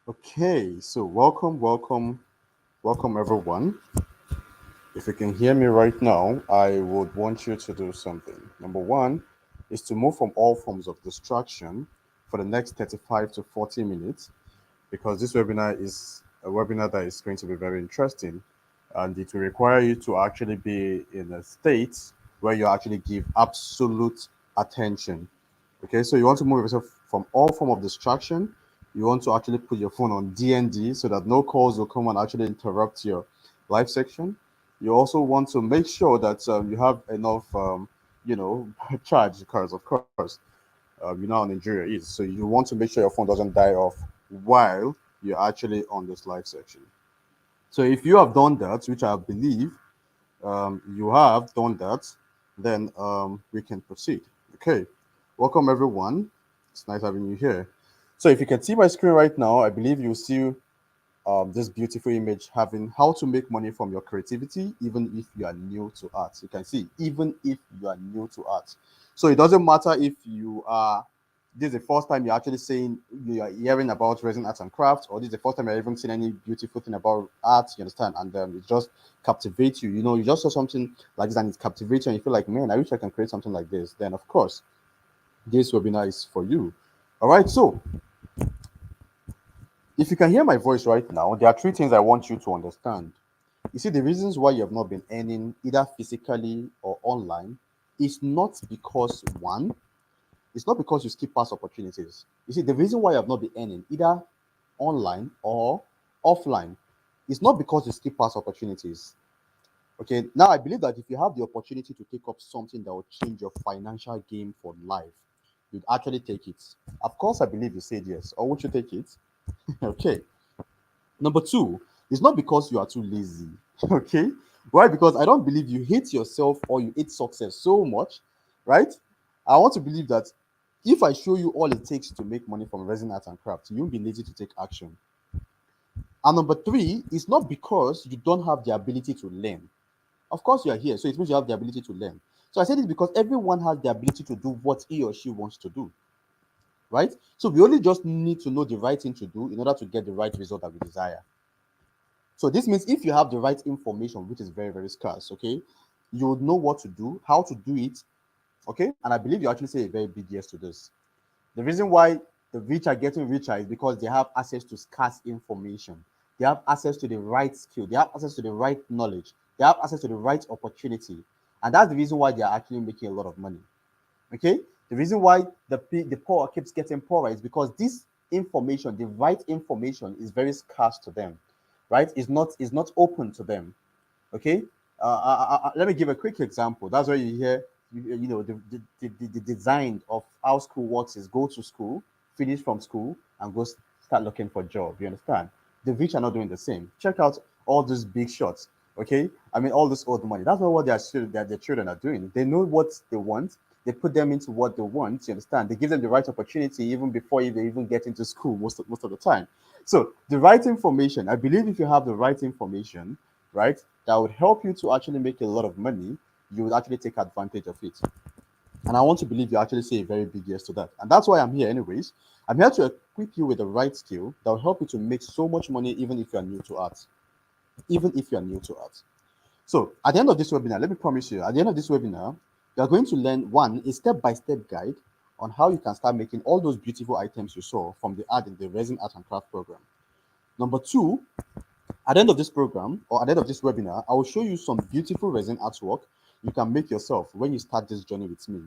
Okay, so welcome everyone. If you can hear me right now, I would want you to do something. Number one is to move from all forms of distraction for the next 35 to 40 minutes because this webinar is a webinar that is going to be very interesting and it will require you to actually be in a state where you actually give absolute attention. Okay, so you want to move yourself from all form of distraction. You want to actually put your phone on DND so that no calls will come and actually interrupt your live section. You also want to make sure that you have enough, charge because, of course, you know how Nigeria is. So you want to make sure your phone doesn't die off while you're actually on this live section. So if you have done that, which I believe you have done that, then we can proceed. Okay, welcome everyone. It's nice having you here. So if you can see my screen right now, I believe you see this beautiful image having how to make money from your creativity, even if you are new to art. You can see, even if you are new to art. So it doesn't matter if you are this is the first time you're actually saying you are hearing about resin arts and crafts, or this is the first time you're even seen any beautiful thing about art, you understand, and it just captivates you. You know, you just saw something like this and it captivates you, and you feel like, man, I wish I can create something like this. Then, of course, this webinar is for you. All right, so if you can hear my voice right now, there are three things I want you to understand. You see, the reasons why you have not been earning either physically or online is not because one, it's not because you skip past opportunities. You see, the reason why you have not been earning either online or offline is not because you skip past opportunities. Okay, now I believe that if you have the opportunity to take up something that will change your financial game for life, you'd actually take it. Of course, I believe you said yes, or would you take it? Okay. Number two, it's not because you are too lazy. Okay. Why? Because I don't believe you hate yourself or you hate success so much, right? I want to believe that if I show you all it takes to make money from resin art and craft, you won't be lazy to take action. And number three, it's not because you don't have the ability to learn. Of course, you are here, so it means you have the ability to learn. So I said it because everyone has the ability to do what he or she wants to do, right? So we only just need to know the right thing to do in order to get the right result that we desire. So this means if you have the right information, which is very, very scarce, okay, you would know what to do, how to do it, okay? And I believe you actually say a very big yes to this. The reason why the rich are getting richer is because they have access to scarce information. They have access to the right skill. They have access to the right knowledge. They have access to the right opportunity. And that's the reason why they are actually making a lot of money. Okay? The reason why the poor keeps getting poorer is because this information, the right information, is very scarce to them, right? It's not open to them. Okay, let me give a quick example. That's why you hear, the design of how school works is go to school, finish from school, and go start looking for a job. You understand? The rich are not doing the same. Check out all these big shots. Okay, I mean all this old money. That's not what their children are doing. They know what they want. They put them into what they want. You understand? They give them the right opportunity even before they even get into school most of the time. So the right information. I believe if you have the right information, right, that would help you to actually make a lot of money, you would actually take advantage of it. And I want to believe you actually say a very big yes to that. And that's why I'm here, anyways. I'm here to equip you with the right skill that will help you to make so much money, even if you are new to art. Even if you are new to art. So at the end of this webinar, let me promise you, at the end of this webinar, you are going to learn one, a step-by-step guide on how you can start making all those beautiful items you saw from the art in the resin art and craft program. Number two, at the end of this program or at the end of this webinar, I will show you some beautiful resin artwork you can make yourself when you start this journey with me.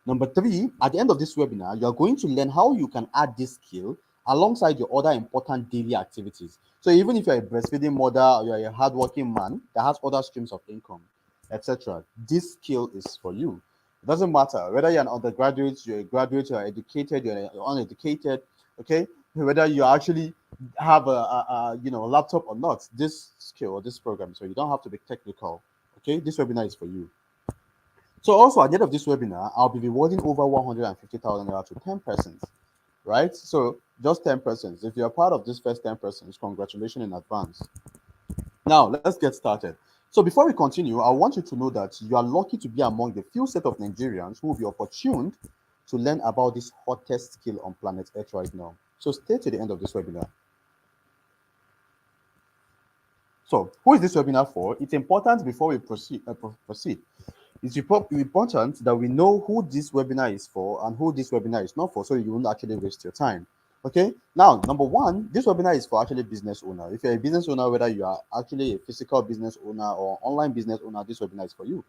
Number three, at the end of this webinar, you are going to learn how you can add this skill alongside your other important daily activities. So even if you're a breastfeeding mother or you're a hardworking man that has other streams of income, etc., this skill is for you. It doesn't matter whether you're an undergraduate, you're a graduate, you're educated, you're uneducated, okay? Whether you actually have a laptop or not, this skill or this program, so you don't have to be technical, okay? This webinar is for you. So also at the end of this webinar, I'll be rewarding over 150,000 naira to 10 persons, right? So just 10 persons. If you're part of this first 10 persons, congratulations in advance. Now let's get started. So before we continue, I want you to know that you are lucky to be among the few set of Nigerians who will be opportuned to learn about this hottest skill on planet Earth right now. So stay to the end of this webinar. So, who is this webinar for? It's important before we proceed. It's important that we know who this webinar is for and who this webinar is not for, so you won't actually waste your time. Okay. Now, number one, this webinar is for actually business owner. If you're a business owner, whether you are actually a physical business owner or online business owner, this webinar is for you.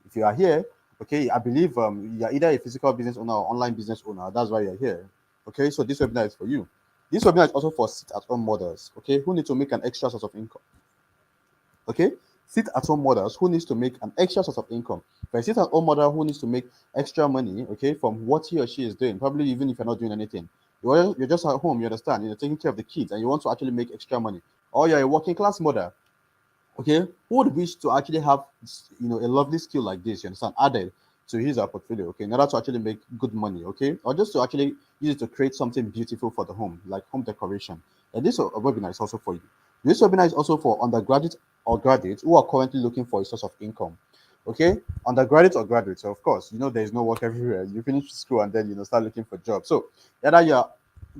If you are here, okay, I believe you're either a physical business owner or online business owner. That's why you're here. Okay, so this webinar is for you. This webinar is also for sit-at-home mothers, okay, who need to make an extra source of income. Okay, sit-at-home mothers who needs to make an extra source of income. For a sit-at-home mother who needs to make extra money, okay, from what he or she is doing, probably even if you're not doing anything, you're just at home, you understand, you're taking care of the kids, and you want to actually make extra money, or you're a working class mother, okay, who would wish to actually have a lovely skill like this, you understand, added to his portfolio, okay, in order to actually make good money, okay, or just to actually use it to create something beautiful for the home, like home decoration. And this webinar is also for you. This webinar is also for undergraduates or graduates who are currently looking for a source of income. Okay, undergraduates or graduates, so of course, there is no work everywhere. You finish school and then start looking for jobs. So either you're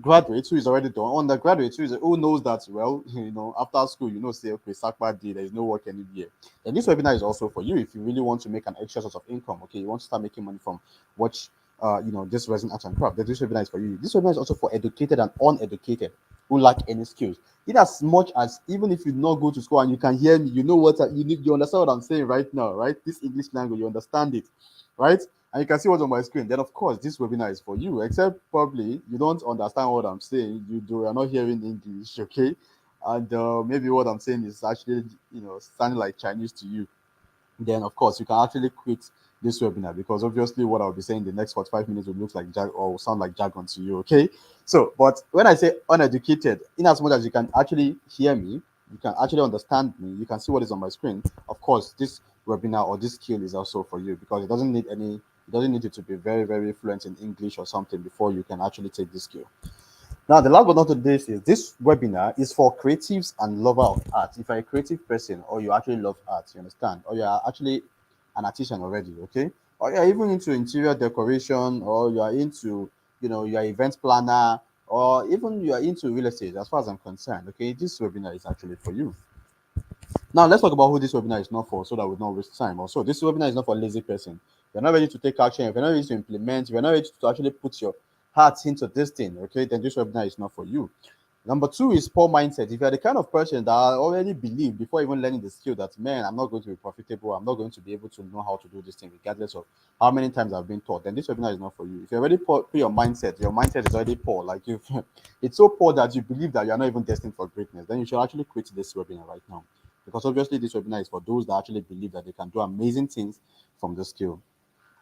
graduate who is already done, undergraduate who knows that, well, after school, say, okay, Sakpa day, there is no work anywhere. Then this webinar is also for you if you really want to make an extra source of income. Okay, you want to start making money from what this resin art and craft. Then this webinar is for you. This webinar is also for educated and uneducated who lack any skills. In as much as, even if you not go to school and you can hear me, you know what you understand what I'm saying right now, right? This English language, you understand it, right? And you can see what's on my screen. Then, of course, this webinar is for you, except probably you don't understand what I'm saying. You are not hearing English, okay? And maybe what I'm saying is actually, sounding like Chinese to you. Then, of course, you can actually quit this webinar, because obviously what I'll be saying the next 45 minutes will look like or will sound like jargon to you, okay? So, but when I say uneducated, in as much as you can actually hear me, you can actually understand me, you can see what is on my screen. Of course, this webinar or this skill is also for you, because it doesn't need you to be very, very fluent in English or something before you can actually take this skill. Now, the last but not least is this webinar is for creatives and lover of art. If you're a creative person or you actually love art, you understand, or you are actually an artisan already, okay, or you're even into interior decoration, or you are into, you're event planner, or even you are into real estate, as far as I'm concerned, okay, this webinar is actually for you. Now, let's talk about who this webinar is not for, so that we don't waste time. Also, this webinar is not for a lazy person. If you're not ready to take action, if you're not ready to implement, if you're not ready to actually put your heart into this thing, okay, then this webinar is not for you. Number two is poor mindset. If you're the kind of person that already believe before even learning the skill that, man, I'm not going to be profitable, I'm not going to be able to know how to do this thing, regardless of how many times I've been taught, then this webinar is not for you. If you're already poor, your mindset is already poor, like it's so poor that you believe that you're not even destined for greatness, then you should actually quit this webinar right now. Because obviously this webinar is for those that actually believe that they can do amazing things from the skill.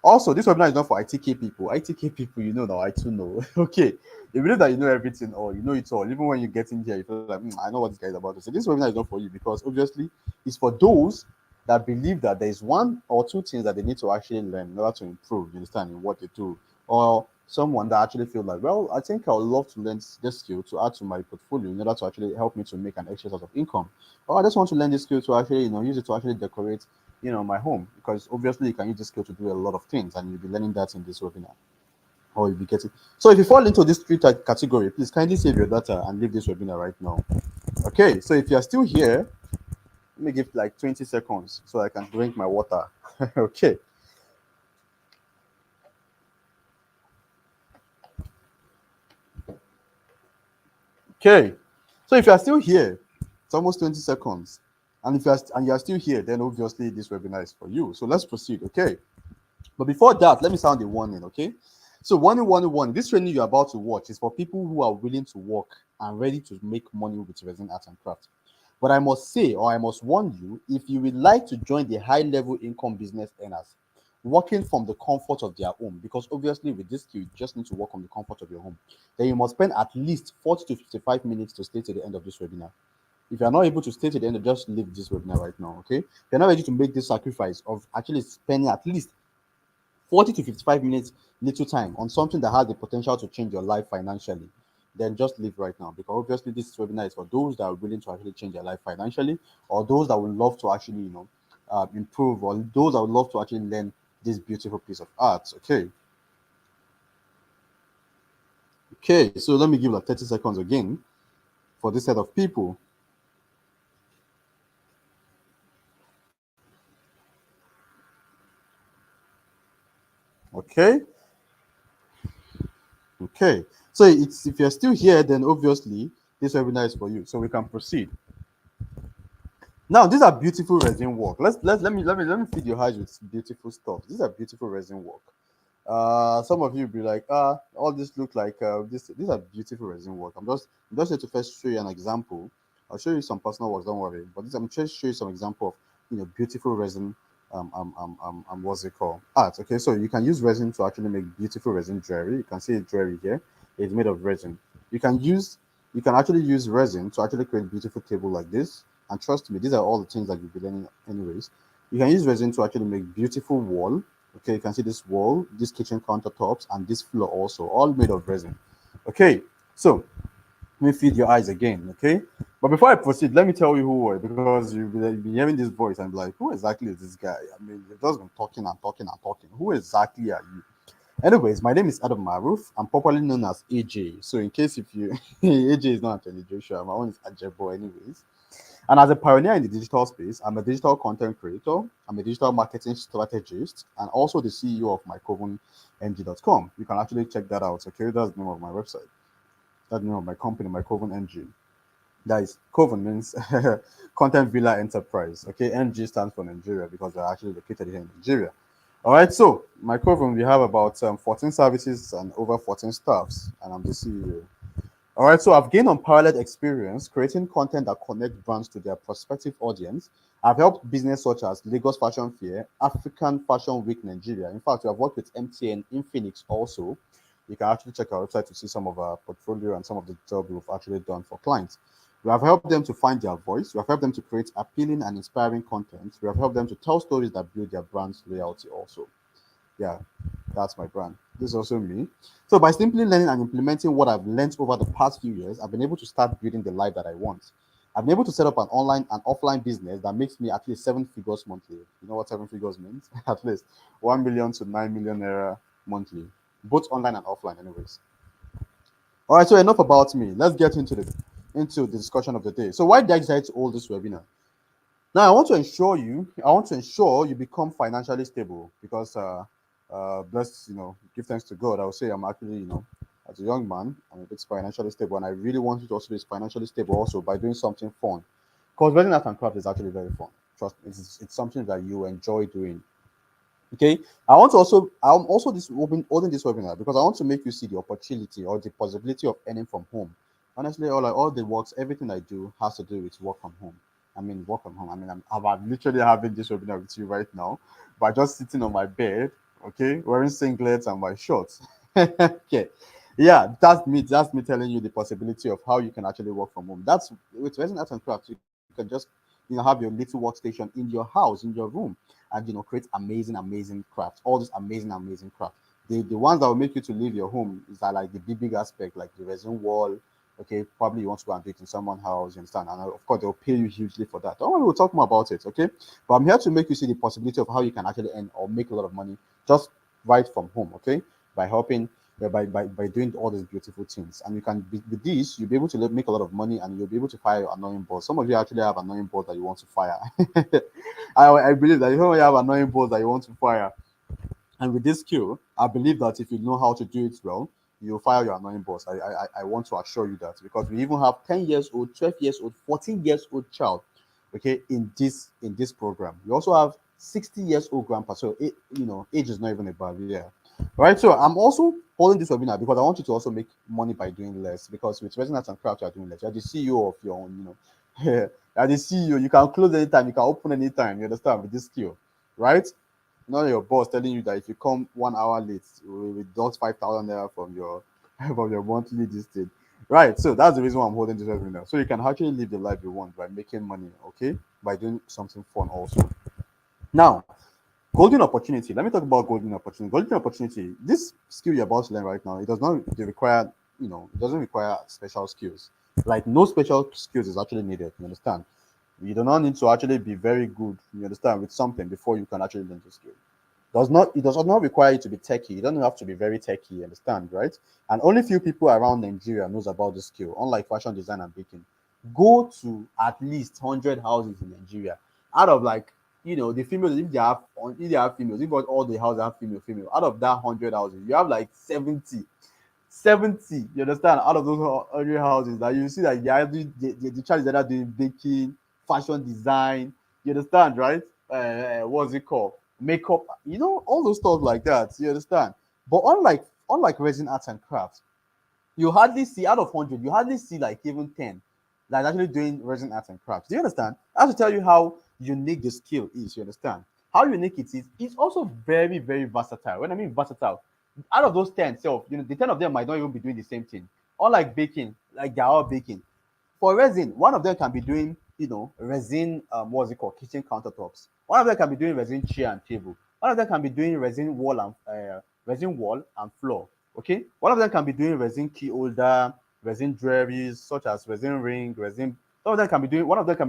Also, this webinar is not for ITK people. ITK people, now I too know. Okay. You believe that you know everything or you know it all. Even when you get in here, you feel like, I know what this guy is about to say. This webinar is not for you, because obviously it's for those that believe that there is one or two things that they need to actually learn in order to improve, you understand, in what they do. Or someone that actually feel like, well, I think I would love to learn this skill to add to my portfolio in order to actually help me to make an extra source of income. Or I just want to learn this skill to actually, use it to actually decorate my home, because obviously you can use this skill to do a lot of things, and you'll be learning that in this webinar, or you'll be getting. So if you fall into this three category, please kindly save your data and leave this webinar right now. Okay, so if you're still here, let me give like 20 seconds so I can drink my water. Okay. Okay. So if you are still here, it's almost 20 seconds. And if you are still here, then obviously this webinar is for you. So let's proceed. Okay. But before that, let me sound the warning, okay? So warning. This training you're about to watch is for people who are willing to work and ready to make money with resin art and craft. But I must say, or I must warn you, if you would like to join the high-level income business earners, working from the comfort of their home, because obviously with this skill, you just need to work on the comfort of your home, then you must spend at least 40 to 55 minutes to stay to the end of this webinar. If you're not able to stay to the end, just leave this webinar right now, okay? If you're not ready to make this sacrifice of actually spending at least 40 to 55 minutes little time on something that has the potential to change your life financially, then just leave right now, because obviously this webinar is for those that are willing to actually change their life financially, or those that would love to actually improve, or those that would love to actually learn this beautiful piece of art. Okay, so let me give like 30 seconds again for this set of people. Okay. Okay. So it's if you're still here, then obviously this webinar is for you. So we can proceed. Now, these are beautiful resin work. Let me feed your eyes with beautiful stuff. These are beautiful resin work. Some of you be like, all this look like this. These are beautiful resin work. I'm just here to first show you an example. I'll show you some personal work. Don't worry. But I'm just show you some example of beautiful resin. What's it called? Art. Okay, so you can use resin to actually make beautiful resin jewelry. You can see jewelry here. It's made of resin. You can use you can actually use resin to actually create beautiful table like this. And trust me, these are all the things that you'll be learning anyways. You can use resin to actually make beautiful wall. Okay, you can see this wall, this kitchen countertops, and this floor also, all made of resin. Okay, so let me feed your eyes again. Okay, but before I proceed, let me tell you who are, because you've been hearing this voice and be like, who exactly is this guy? I mean, you've just been talking and talking and talking. Who exactly are you? Anyways, my name is Adam Maruf. I'm popularly known as AJ. So in case if you AJ is not Anthony Joshua, my own is Ajebo anyways. And as a pioneer in the digital space, I'm a digital content creator, I'm a digital marketing strategist, and also the CEO of mycovenng.com. You can actually check that out. Okay, that's the name of my website. That's the name of my company, mycoven NG. That is Coven means Content Villa Enterprise. Okay, NG stands for Nigeria because we're actually located here in Nigeria. All right, so my Coven, we have about 14 services and over 14 staffs, and I'm the CEO. All right, so I've gained unparalleled experience creating content that connects brands to their prospective audience. I've helped business such as Lagos Fashion Fair, African Fashion Week Nigeria. In fact, we have worked with MTN in Phoenix also. You can actually check our website to see some of our portfolio and some of the jobs we've actually done for clients. We have helped them to find their voice. We have helped them to create appealing and inspiring content. We have helped them to tell stories that build their brand's loyalty also. Yeah, that's my brand. This is also me. So by simply learning and implementing what I've learned over the past few years, I've been able to start building the life that I want. I've been able to set up an online and offline business that makes me at least 7 figures monthly. You know what 7 figures means? At least 1 million to 9 million naira monthly, both online and offline, anyways. All right, so enough about me. Let's get into the discussion of the day. So why did I decide to hold this webinar? Now, I want to ensure you become financially stable because, bless, give thanks to God. I would say I'm actually, as a young man, I'm a bit financially stable, and I really want you to also be financially stable also by doing something fun. Because wedding art and craft is actually very fun. Trust me, it's something that you enjoy doing. Okay, I'm also holding this webinar because I want to make you see the opportunity or the possibility of earning from home. Honestly, all the works, everything I do has to do with work from home. I mean, work from home. I mean, I'm literally having this webinar with you right now by just sitting on my bed, okay, wearing singlets and my shorts. Okay, yeah, That's me telling you the possibility of how you can actually work from home. That's with Resin Art and Crafts. You can just have your little workstation in your house, in your room, and create amazing crafts. All these amazing crafts. The ones that will make you to leave your home is that like the big aspect, like the resin wall. Okay, probably you want to go and do it in someone's house, you understand? And of course, they'll pay you hugely for that. Don't worry, we'll talk more about it, okay? But I'm here to make you see the possibility of how you can actually earn or make a lot of money just right from home, okay? By helping, by doing all these beautiful things. And you can, with this, you'll be able to make a lot of money and you'll be able to fire your annoying boss. Some of you actually have annoying boss that you want to fire. I believe that you have annoying boss that you want to fire. And with this skill, I believe that if you know how to do it well, you'll fire your annoying boss. I want to assure you that because we even have 10 years old, 12 years old, 14 years old child, okay, in this program. We also have 60 years old grandpa. So age is not even a barrier. Right. So I'm also holding this webinar because I want you to also make money by doing less. Because with Resin Art and Craft, you are doing less. You're the CEO of your own, you're the CEO. You can close anytime, you can open anytime, you understand, with this skill, right? Not your boss telling you that if you come 1 hour late, we deduct 5,000 naira from your from your monthly this thing. Right. So that's the reason why I'm holding this webinar. So you can actually live the life you want by making money, okay? By doing something fun also. Now, golden opportunity. Let me talk about golden opportunity. Golden opportunity. This skill you're about to learn right now, it does not require, it doesn't require special skills. Like no special skills is actually needed. You understand? You do not need to actually be very good, you understand, with something before you can actually learn the skill. It does not require you to be techie. You don't have to be very techie, you understand, right? And only few people around Nigeria knows about this skill, unlike fashion design and baking. Go to at least 100 houses in Nigeria. Out of like the females, if they have females, if all the houses have female, out of that 100 houses, you have like 70, you understand, out of those 100 houses, that you see that the child is either doing baking, fashion design, you understand, right? What's it called? Makeup, all those stuff like that, you understand. But unlike resin arts and crafts, you hardly see, out of 100, you hardly see like even 10 that's actually doing resin arts and crafts. Do you understand? I have to tell you how unique the skill is. You understand? How unique it is. It's also very, very versatile. When I mean versatile, out of those 10 self, the 10 of them might not even be doing the same thing. Unlike baking, like they're all baking. For resin, one of them can be doing, resin, what's it called, kitchen countertops. One of them can be doing resin chair and table. One of them can be doing resin wall and floor. Okay, one of them can be doing resin key holder, resin jewelries such as resin ring, resin. One of them can be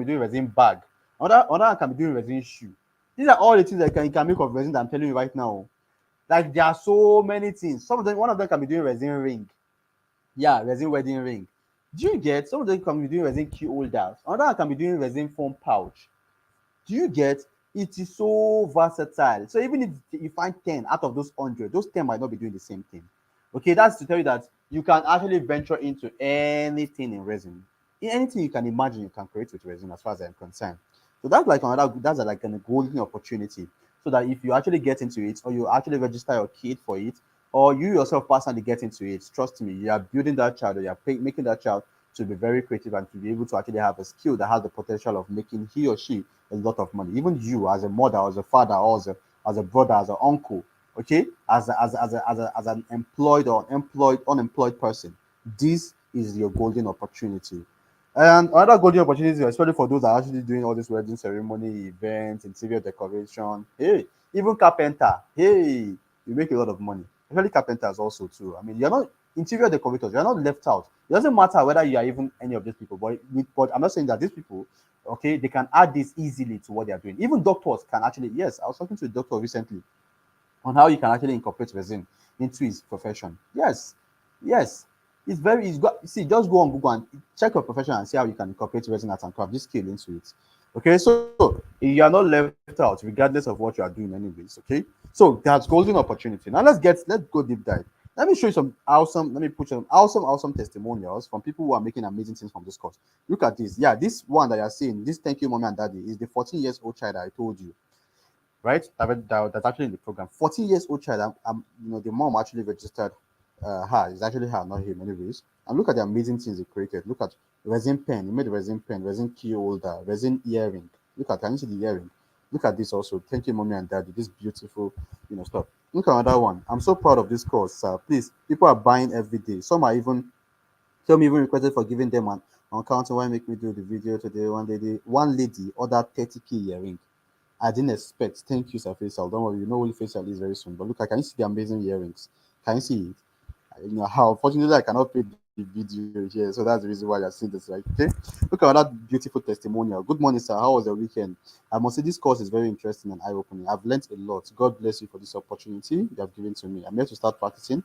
doing resin bag. Another can be doing resin shoe. These are all the things that you can make of resin that I'm telling you right now. Like there are so many things. One of them can be doing resin ring. Yeah, resin wedding ring. Do you get? Some of them can be doing resin key holders. Another can be doing resin foam pouch. Do you get? It is so versatile. So even if you find 10 out of those 100, those 10 might not be doing the same thing. Okay, that's to tell you that you can actually venture into anything in resin. Anything you can imagine, you can create with resin, as far as I'm concerned. So that's like a golden opportunity. So that if you actually get into it, or you actually register your kid for it, or you yourself personally get into it, trust me, you are building that child, or you are making that child to be very creative and to be able to actually have a skill that has the potential of making he or she a lot of money. Even you, as a mother, as a father, or as a brother, as an uncle, okay, as an employed or unemployed person, this is your golden opportunity. And another golden opportunity, especially for those that are actually doing all this wedding ceremony, events, interior decoration. Hey, even carpenter. Hey, you make a lot of money. Especially carpenters also too. I mean, you're not interior decorators. You're not left out. It doesn't matter whether you are even any of these people. But I'm not saying that these people, okay, they can add this easily to what they are doing. Even doctors can actually. Yes, I was talking to a doctor recently on how you can actually incorporate resin into his profession. Yes, yes. It's got, see, just go on Google and check your profession and see how you can incorporate resin art and craft, this skill into it. Okay, so you are not left out regardless of what you are doing, anyways. Okay, so that's golden opportunity. Now let's go deep dive. Let me show you let me put some awesome testimonials from people who are making amazing things from this course. Look at this. Yeah, this one that you're seeing, this thank you, mommy and daddy, is the 14 years old child that I told you, right? That's actually in the program. 14 years old child. The mom actually registered her. It's actually her, not him, anyways. And look at the amazing things he created. Look at resin pen. He made a resin pen, resin key holder, resin earring. Can you see the earring? Look at this also. Thank you, mommy and daddy. This beautiful, stuff. Look at another one. I'm so proud of this course, sir. Please, people are buying every day. Some even requested for giving them an account. Why make me do the video today? One lady ordered 30K earring. I didn't expect. Thank you, Sir Faisal. Don't worry, Holy Faisal is very soon. But look, can you see the amazing earrings? Can you see it? How unfortunately I cannot play the video here, so that's the reason why you're seeing this, right? Okay. Look at that beautiful testimonial. Good morning, sir. How was your weekend? I must say this course is very interesting and eye-opening. I've learned a lot. God bless you for this opportunity you have given to me. I'm here to start practicing.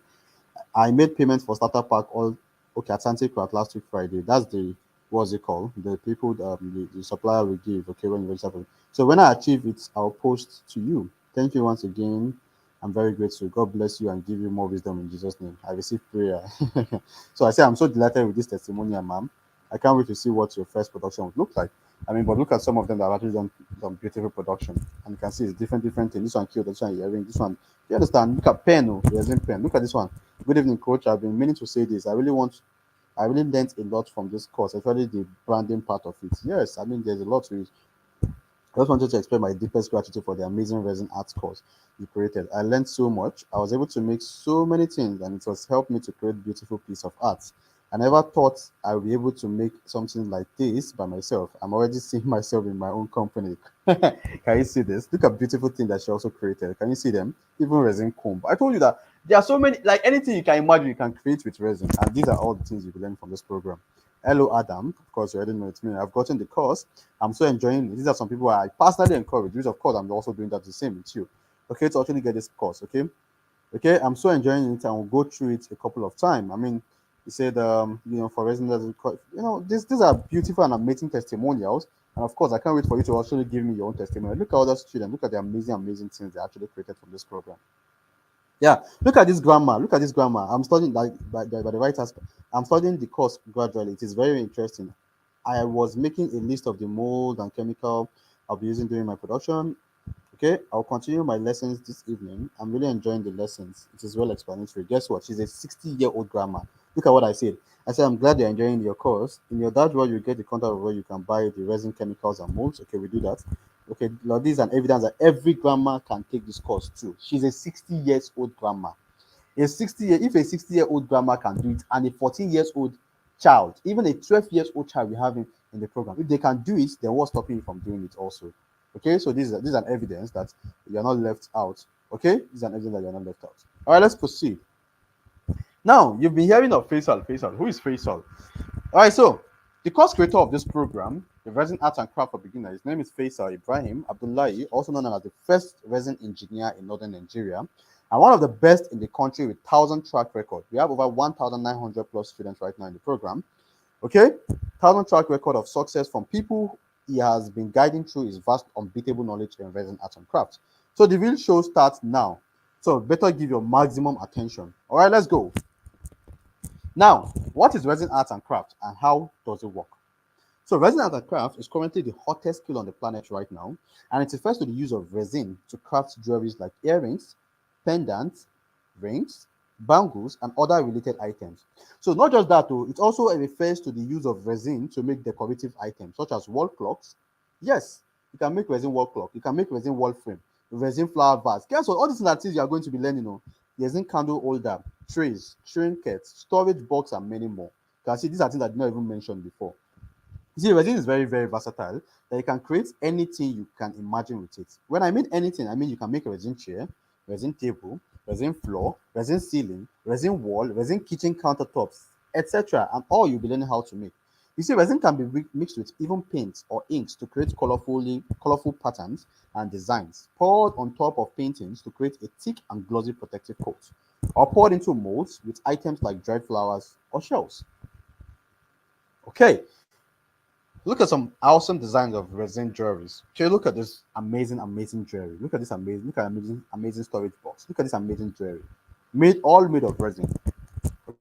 I made payment for starter pack all okay at Santi Craft last week Friday. That's the what's it called? The people the supplier will give, okay, when you register for it. So when I achieve it, I'll post to you. Thank you once again. I'm very grateful. God bless you and give you more wisdom in Jesus' name. I receive prayer. So I say I'm so delighted with this testimonial, ma'am. I can't wait to see what your first production would look like. I mean, but look at some of them that have actually done beautiful production. And you can see it's different things. This one killed, this one earring, this one. You understand? Look at pen, resin pen. Look at this one. Good evening, coach. I've been meaning to say this. I really learned a lot from this course, especially the branding part of it. Yes, I mean, there's a lot to it. I just wanted to express my deepest gratitude for the amazing resin arts course you created. I learned so much. I was able to make so many things, and it was helped me to create beautiful piece of art. I never thought I would be able to make something like this by myself. I'm already seeing myself in my own company. Can you see this? Look at beautiful thing that she also created. Can you see them? Even resin comb. I told you that there are so many, like anything you can imagine, you can create with resin, and these are all the things you can learn from this program. Hello, Adam. Of course, you already know it's me. I've gotten the course. I'm so enjoying it. These are some people I personally encourage, which of course I'm also doing that the same with you. Okay, to actually get this course. Okay, I'm so enjoying it and we'll go through it a couple of times. I mean, he said, for residents, these are beautiful and amazing testimonials. And of course, I can't wait for you to actually give me your own testimony. Look at other students. Look at the amazing, amazing things they actually created from this program. Yeah, look at this grandma. Look at this grandma. I'm studying like by the right aspect. I'm studying the course gradually. It is very interesting. I was making a list of the mold and chemical I'll be using during my production. Okay, I'll continue my lessons this evening. I'm really enjoying the lessons. It is well explanatory. Guess what? She's a 60-year-old grandma. Look at what I said. I said, I'm glad you're enjoying your course. In your dashboard, you get the contact of where you can buy the resin chemicals and molds. Okay, we do that. Okay, now this is an evidence that every grandma can take this course too. She's a 60 years old grandma. If a 60-year-old grandma can do it, and a 14 years old child, even a 12 years old child we have in the program, if they can do it, then what's stopping you from doing it also? Okay, so this is an evidence that you're not left out. Okay, this is an evidence that you're not left out. All right, let's proceed. Now, you've been hearing of Faisal. Faisal, who is Faisal? All right, so the course creator of this program, the Resin Art and Craft for Beginners, his name is Faisal Ibrahim Abdullahi, also known as the first resin engineer in northern Nigeria, and one of the best in the country with 1,000 track record. We have over 1,900 plus students right now in the program. Okay, 1,000 track record of success from people he has been guiding through his vast, unbeatable knowledge in resin art and craft. So the real show starts now. So better give your maximum attention. All right, let's go. Now, what is resin art and craft and how does it work? So resin art and craft is currently the hottest skill on the planet right now, and it refers to the use of resin to craft jewelries like earrings, pendants, rings, bangles, and other related items. So not just that, though, it also refers to the use of resin to make decorative items such as wall clocks. Yes, you can make resin wall clock. You can make resin wall frame, resin flower vase. Guess what? All these things you are going to be learning on. Resin candle holder, trays, trinkets, storage box, and many more. You can see these are things I did not even mention before. You see, resin is very, very versatile that you can create anything you can imagine with it. When I mean anything, I mean you can make a resin chair, resin table, resin floor, resin ceiling, resin wall, resin kitchen countertops, etc. And all you'll be learning how to make. You see, resin can be mixed with even paints or inks to create colorful patterns and designs, poured on top of paintings to create a thick and glossy protective coat, or poured into molds with items like dried flowers or shells. Okay, look at some awesome designs of resin jewelries. Okay, look at this amazing, amazing jewelry. Look at amazing, amazing storage box. Look at this amazing jewelry. All made of resin.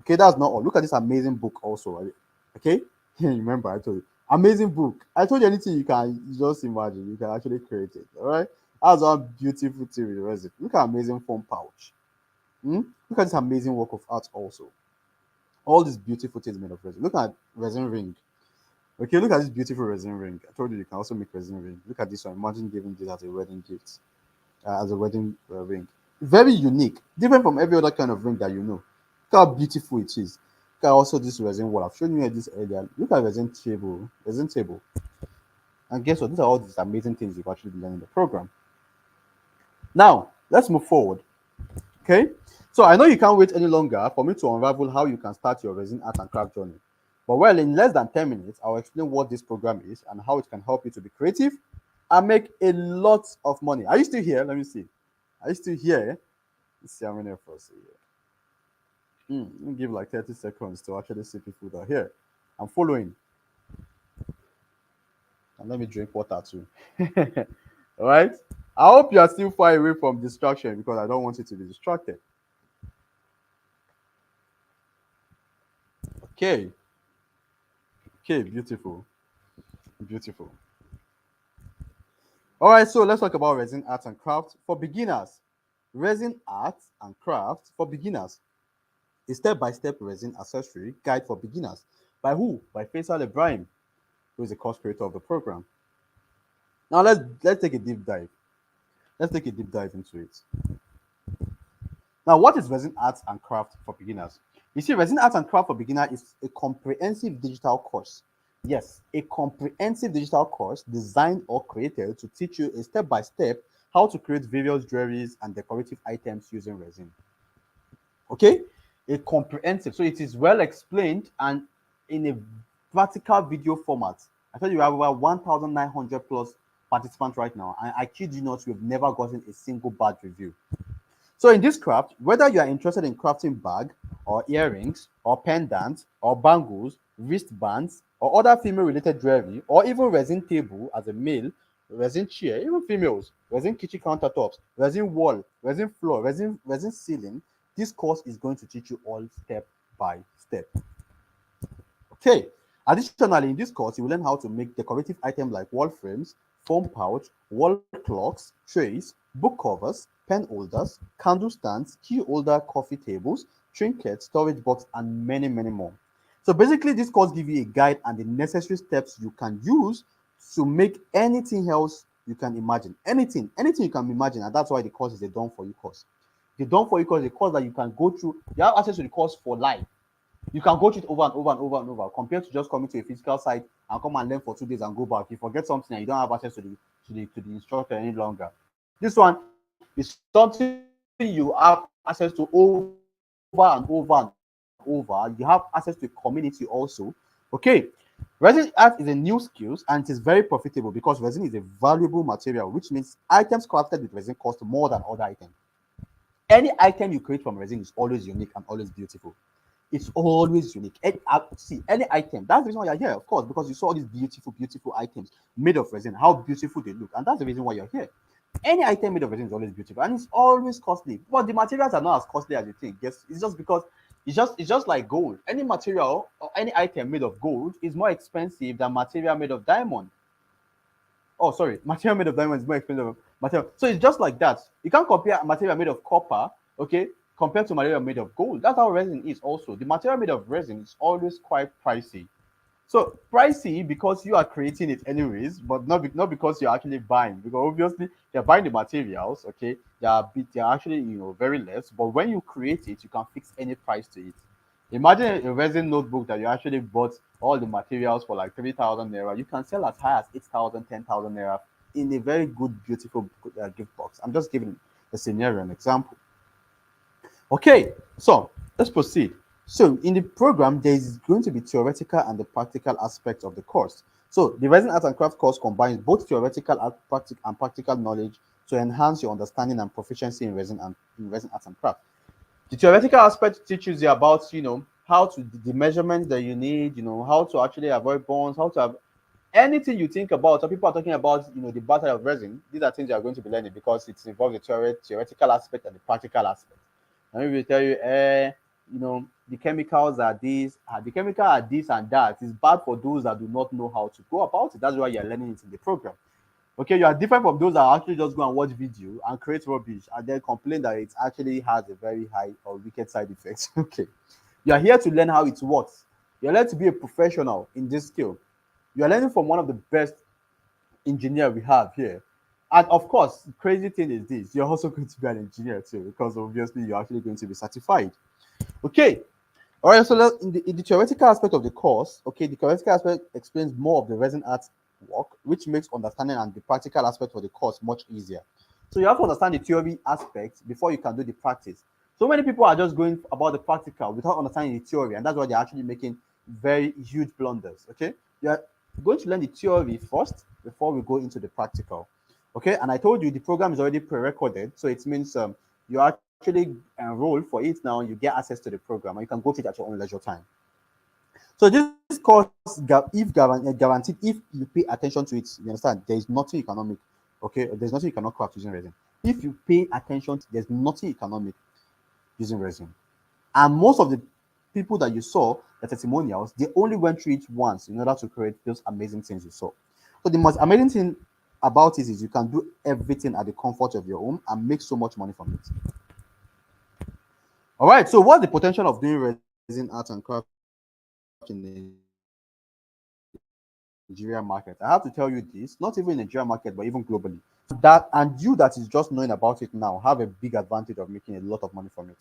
Okay, that's not all. Look at this amazing book also. Okay, remember I told you. Amazing book. I told you anything you can just imagine, you can actually create it. All right. That's one beautiful thing with resin. Look at amazing phone pouch. Look at this amazing work of art also. All these beautiful things made of resin. Look at resin ring. Okay, look at this beautiful resin ring. I told you can also make resin ring. Look at this one. Imagine giving this as a wedding gift, as a wedding ring. Very unique, different from every other kind of ring that you know. Look how beautiful it is. Look at also this resin wall. I've shown you this earlier. Look at resin table, And guess what? These are all these amazing things you've actually learned in the program. Now, let's move forward. Okay, so I know you can't wait any longer for me to unravel how you can start your resin art and craft journey. But well, in less than 10 minutes, I'll explain what this program is and how it can help you to be creative and make a lot of money. Are you still here? Let me see. Are you still here? Let's see how many of us are here. Let me give like 30 seconds to actually see people that are here. I'm following. And let me drink water too. All right. I hope you are still far away from distraction because I don't want you to be distracted. Okay. Okay, beautiful. Beautiful. All right, so let's talk about resin art and craft for beginners. Resin art and craft for beginners. A step-by-step resin accessory guide for beginners. By who? By Faisal Ibrahim, who is the course creator of the program. Now let's take a deep dive. Let's take a deep dive into it. Now, what is resin art and craft for beginners? You see, resin art and craft for beginners is a comprehensive digital course. Yes, a comprehensive digital course designed or created to teach you a step-by-step how to create various jewelries and decorative items using resin. Okay, a comprehensive. So it is well explained and in a practical video format. I tell you, we have over 1,900 plus participants right now, and I kid you not, we've never gotten a single bad review. So in this craft, whether you are interested in crafting bag or earrings or pendants or bangles, wristbands, or other female related jewelry, or even resin table as a male, resin chair, even females, resin kitchen countertops, resin wall, resin floor, resin ceiling. This course is going to teach you all step by step. Okay. Additionally, in this course, you will learn how to make decorative items like wall frames, foam pouch, wall clocks, trays, book covers, pen holders, candle stands, key holder, coffee tables, trinkets, storage box, and many, many more. So basically, this course gives you a guide and the necessary steps you can use to make anything else you can imagine. Anything you can imagine, and that's why the course is a done for you course. The done for you course is a course that you can go through. You have access to the course for life. You can go through it over and over and over and over, compared to just coming to a physical site and come and learn for 2 days and go back. You forget something and you don't have access to the instructor any longer. This one is something you have access to over and over and over. You have access to a community also. Okay. Resin art is a new skills and it is very profitable because resin is a valuable material, which means items crafted with resin cost more than other items. Any item you create from resin is always unique and always beautiful. It's always unique. See, any item. That's the reason why you're here, of course, because you saw these beautiful items made of resin, how beautiful they look, and that's the reason why you're here. Any item made of resin is always beautiful and it's always costly. But the materials are not as costly as you think. Yes, it's just because it's just like gold. Any material or any item made of gold is more expensive than material made of diamond. Oh, sorry, material made of diamond is more expensive than material. So it's just like that. You can't compare material made of copper, okay, compared to material made of gold. That's how resin is also. The material made of resin is always quite pricey. So pricey because you are creating it anyways, but not because you're actually buying. Because obviously you're buying the materials, okay? They're actually very less. But when you create it, you can fix any price to it. Imagine a resin notebook that you actually bought all the materials for like 3,000 naira. You can sell as high as 8,000, 10,000 naira in a very good, beautiful gift box. I'm just giving a scenario, an example. Okay, so let's proceed. So in the program, there is going to be theoretical and the practical aspects of the course. So the Resin Art and Craft course combines both theoretical and practical knowledge to enhance your understanding and proficiency in resin art and craft. The theoretical aspect teaches you about how to the measurements that you need, how to actually avoid burns, how to have anything you think about. So people are talking about the battle of resin. These are things you are going to be learning because it involves the theoretical aspect and the practical aspect. And we will tell you, the chemicals are this, the chemical are this and that. It's bad for those that do not know how to go about it. That's why you're learning it in the program. Okay, you are different from those that actually just go and watch video and create rubbish and then complain that it actually has a very high or wicked side effects. Okay, you are here to learn how it works. You're learning to be a professional in this skill. You are learning from one of the best engineer we have here. And of course, the crazy thing is this: you're also going to be an engineer too, because obviously you're actually going to be certified. Okay. All right. So in the theoretical aspect of the course, okay, the theoretical aspect explains more of the resin art work, which makes understanding and the practical aspect of the course much easier. So you have to understand the theory aspect before you can do the practice. So many people are just going about the practical without understanding the theory, and that's why they're actually making very huge blunders. Okay, you're going to learn the theory first before we go into the practical. Okay, and I told you the program is already pre-recorded, so it means you actually enroll for it now. You get access to the program, and you can go to it at your own leisure time. So this course, guaranteed, if you pay attention to it, you understand, there is nothing you cannot make. Okay, there's nothing you cannot craft using resin. If you pay attention, there's nothing you cannot make using resin. And most of the people that you saw, the testimonials, they only went through it once in order to create those amazing things you saw. So the most amazing thing about it is you can do everything at the comfort of your home and make so much money from it. All right. So what's the potential of doing resin art and craft in the Nigeria market? I have to tell you this, not even in the Nigeria market, but even globally. And you that is just knowing about it now have a big advantage of making a lot of money from it.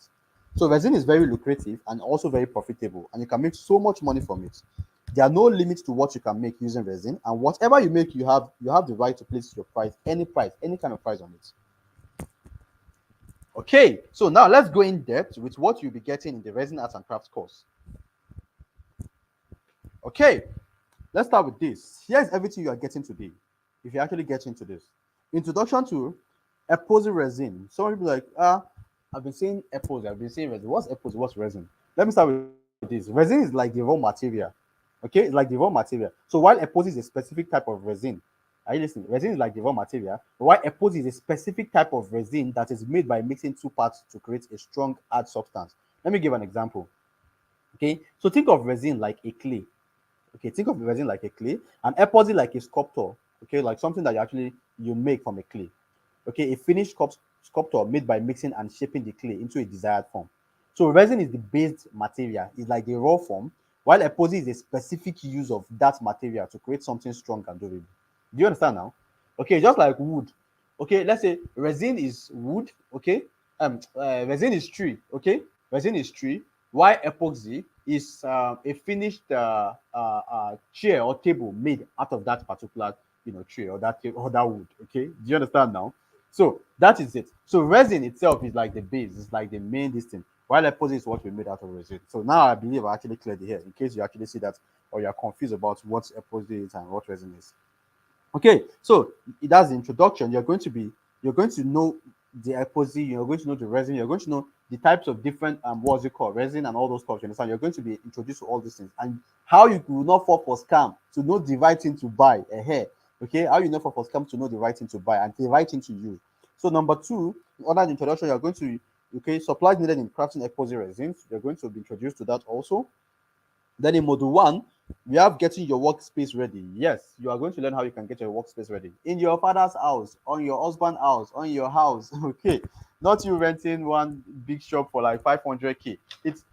So resin is very lucrative and also very profitable, and you can make so much money from it. There are no limits to what you can make using resin, and whatever you make, you have the right to place your price, any kind of price on it. Okay, so now let's go in depth with what you'll be getting in the Resin Arts and Crafts course. Okay, let's start with this. Here's everything you are getting today, if you actually get into this. Introduction to epoxy resin. Some people like, I've been saying epoxy, I've been saying resin. What's epoxy? What's resin? Let me start with this. Resin is like the raw material. Okay, it's like the raw material. So while epoxy is a specific type of resin, are you listening? Resin is like the raw material, while epoxy is a specific type of resin that is made by mixing two parts to create a strong hard substance. Let me give an example. Okay, so think of resin like a clay. Okay, think of resin like a clay, and epoxy like a sculptor. Okay, like something that you make from a clay. Okay, a finished sculpture made by mixing and shaping the clay into a desired form. So resin is the base material, it's like the raw form, while epoxy is a specific use of that material to create something strong and durable. Do you understand now? Okay, just like wood. Okay, let's say resin is wood. Okay, resin is tree. Okay, resin is tree, while epoxy is a finished chair or table made out of that particular tree or that wood. Okay, do you understand now? So that is it. So resin itself is like the base, it's like the main thing, while epoxy is what we made out of resin. So now I believe I actually cleared the hair in case you actually see that or you're confused about what epoxy is and what resin is. Okay, so that's the introduction. You're going to know the epoxy, you're going to know the resin, you're going to know the types of different what's it called, resin and all those stuff. You understand? You're going to be introduced to all these things and how you will not fall for scam to know the right thing to buy a hair. Okay, how you know for scam to know the right thing to buy and the right thing to use. So number two, under the introduction, you're going to supplies needed in crafting epoxy resins. You're going to be introduced to that also. Then in module one, we have getting your workspace ready. Yes, you are going to learn how you can get your workspace ready in your father's house, on your husband's house, on your house. Okay, not you renting one big shop for like 500K. It's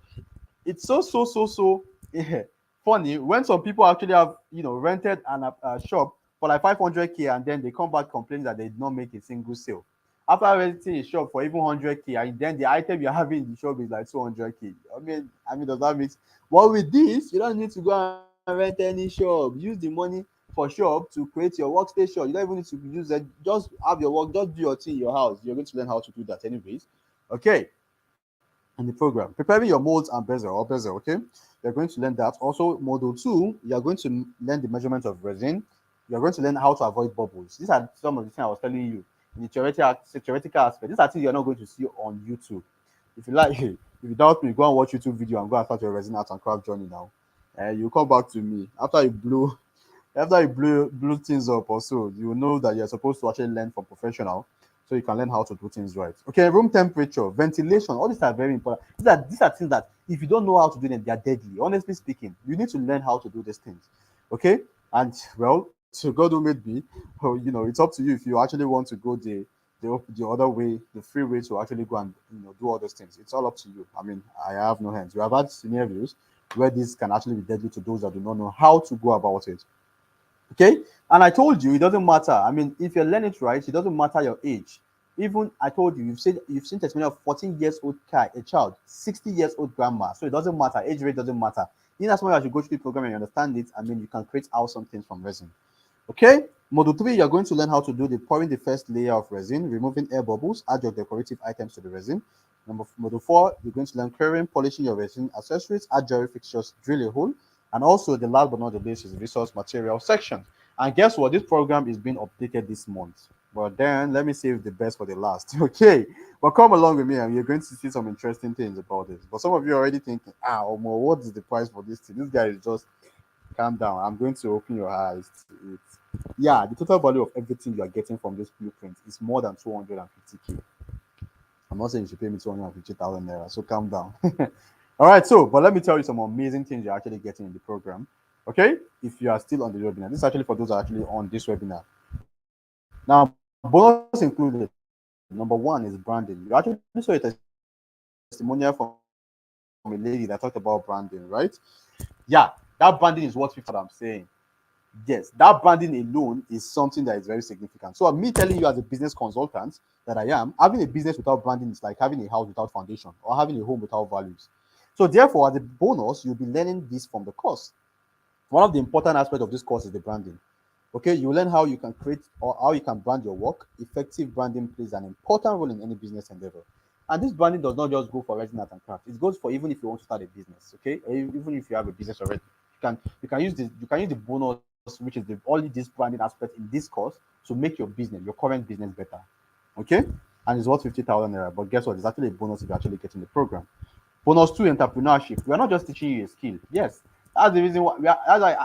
so yeah, funny when some people actually have rented a shop for like 500K and then they come back complaining that they did not make a single sale after renting a shop for even 100K, and then the item you're having in the shop is like 200K. I mean, does that make sense? Well, with this, you don't need to go and rent any shop. Use the money for shop to create your workstation. You don't even need to use it. Just have your work. Just do your thing in your house. You're going to learn how to do that anyways. Okay. In the program, preparing your molds and bezel. Okay, you're going to learn that. Also, module two, you're going to learn the measurement of resin. You're going to learn how to avoid bubbles. These are some of the things I was telling you in the theoretical aspect. These are things you're not going to see on YouTube. If you like, if you doubt me, go and watch YouTube video and go and start your resin art and craft journey now. You come back to me after you blew things up or so, you will know that you're supposed to actually learn from professional so you can learn how to do things right. Okay, room temperature, ventilation, all these are very important. These are things that if you don't know how to do them, they are deadly. Honestly speaking, you need to learn how to do these things. Okay, and well, to God who made me, it's up to you if you actually want to go the other way, the free way to actually go and do all those things. It's all up to you. I mean, I have no hands. We have had scenarios where this can actually be deadly to those that do not know how to go about it. Okay, and I told you it doesn't matter. I mean, if you're learning it right, it doesn't matter your age. Even I told you, you've seen testimonial of 14 years old a child, 60 years old grandma. So it doesn't matter. Age rate doesn't matter. In as much as you go through the program and you understand it, I mean, you can create awesome things from resin. Okay, module 3, you're going to learn how to do the pouring the first layer of resin, removing air bubbles, add your decorative items to the resin. Module 4, you're going to learn curing, polishing your resin accessories, add jewelry fixtures, drill a hole, and also the last but not the least is the resource material section. And guess what? This program is being updated this month. But then let me save the best for the last. Okay, but come along with me and you're going to see some interesting things about this. But some of you are already thinking, Omo, what is the price for this thing? This guy is just calm down. I'm going to open your eyes to it. Yeah, the total value of everything you are getting from this blueprint is more than 250K. I'm not saying you should pay me 250,000 naira, so calm down. All right, so but let me tell you some amazing things you're actually getting in the program. Okay, if you are still on the webinar, this is actually for those that are actually on this webinar. Now, bonus included. Number one is branding. You actually saw a testimonial from a lady that talked about branding, right? Yeah, that branding is what 50,000 I'm saying. Yes, that branding alone is something that is very significant. So me telling you as a business consultant that I am, having a business without branding is like having a house without foundation or having a home without values. So therefore, as a bonus, you'll be learning this from the course. One of the important aspects of this course is the branding. Okay, you learn how you can create or how you can brand your work. Effective branding plays an important role in any business endeavor. And this branding does not just go for resin art and craft. It goes for even if you want to start a business, okay? Or even if you have a business already. You can use the bonus, which is only this branding aspect in this course to make your business, your current business better. Okay? And it's worth 50,000 naira. But guess what? It's actually a bonus if you actually get in the program. Bonus two, entrepreneurship. We are not just teaching you a skill. Yes, That's the reason why. That's like,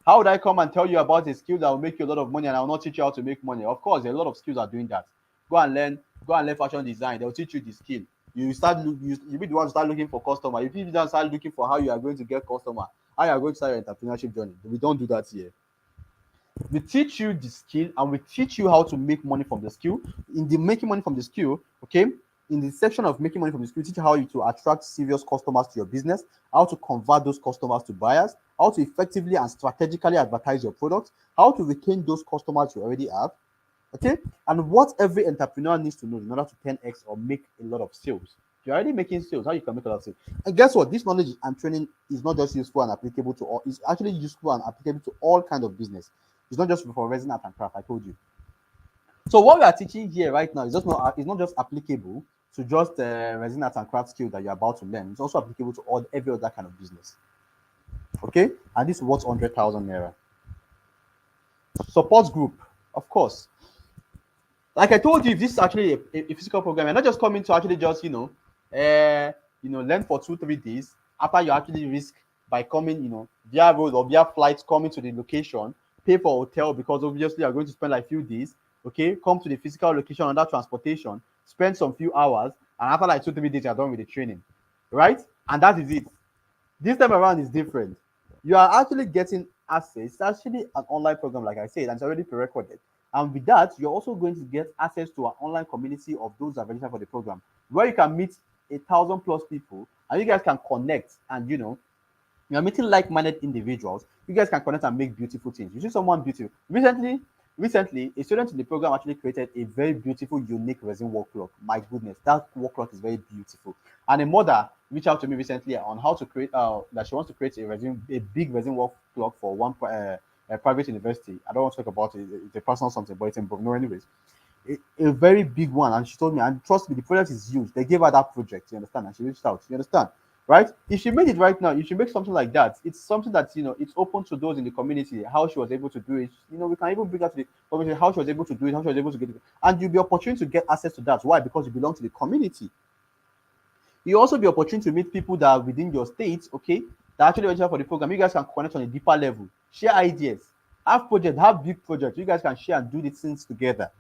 how would I come and tell you about a skill that will make you a lot of money and I will not teach you how to make money? Of course, a lot of skills are doing that. Go and learn. Go and learn fashion design. They'll teach you the skill. You start look. You be the one to start looking for customer. You be the one to start looking for how you are going to get customer. How you are going to start your entrepreneurship journey. We don't do that here. We teach you the skill and we teach you how to make money from the skill. In the making money from the skill, okay, in the section of making money from the skill, we teach you how you to attract serious customers to your business, how to convert those customers to buyers, how to effectively and strategically advertise your product, how to retain those customers you already have, okay, and what every entrepreneur needs to know in order to 10x or make a lot of sales. If you're already making sales, how you can make a lot of sales. And guess what? This knowledge and training is not just useful and applicable to all, it's actually useful and applicable to all kinds of business. It's not just for resin art and craft, I told you. So what we are teaching here right now is just not, it's not just applicable to just resin art and craft skill that you're about to learn. It's also applicable to all every other kind of business. Okay, and this is what's 100,000 naira. Support group, of course. Like I told you, if this is actually a physical program, you're not just coming to actually just learn for 2-3 days after you actually risk by coming, via road or via flights, coming to the location, pay for hotel because obviously you're going to spend like a few days. Okay, come to the physical location under transportation, spend some few hours, and after like 2-3 days, you're done with the training, right? And that is it. This time around is different. You are actually getting access. It's actually an online program, like I said, and it's already pre-recorded. And with that, you're also going to get access to an online community of those that register for the program, where you can meet 1,000+ people, and you guys can connect. And you're meeting like-minded individuals. You guys can connect and make beautiful things. You see someone beautiful. Recently, a student in the program actually created a very beautiful, unique resin work clock. My goodness, that work clock is very beautiful. And a mother reached out to me recently on how to create that she wants to create a big resin work clock for one a private university. I don't want to talk about it. It's a personal something, but it's in Borno anyways. A very big one, and she told me, and trust me, the project is huge. They gave her that project, you understand, and she reached out. You understand, right? If she made it right now, if she makes something like that, it's something that it's open to those in the community. How she was able to do it, we can even bring that to the community. How she was able to do it, how she was able to get it, and you'll be opportunity to get access to that. Why? Because you belong to the community. You also be opportunity to meet people that are within your state, okay, that actually register for the program. You guys can connect on a deeper level, share ideas, have projects, have big projects. You guys can share and do these things together.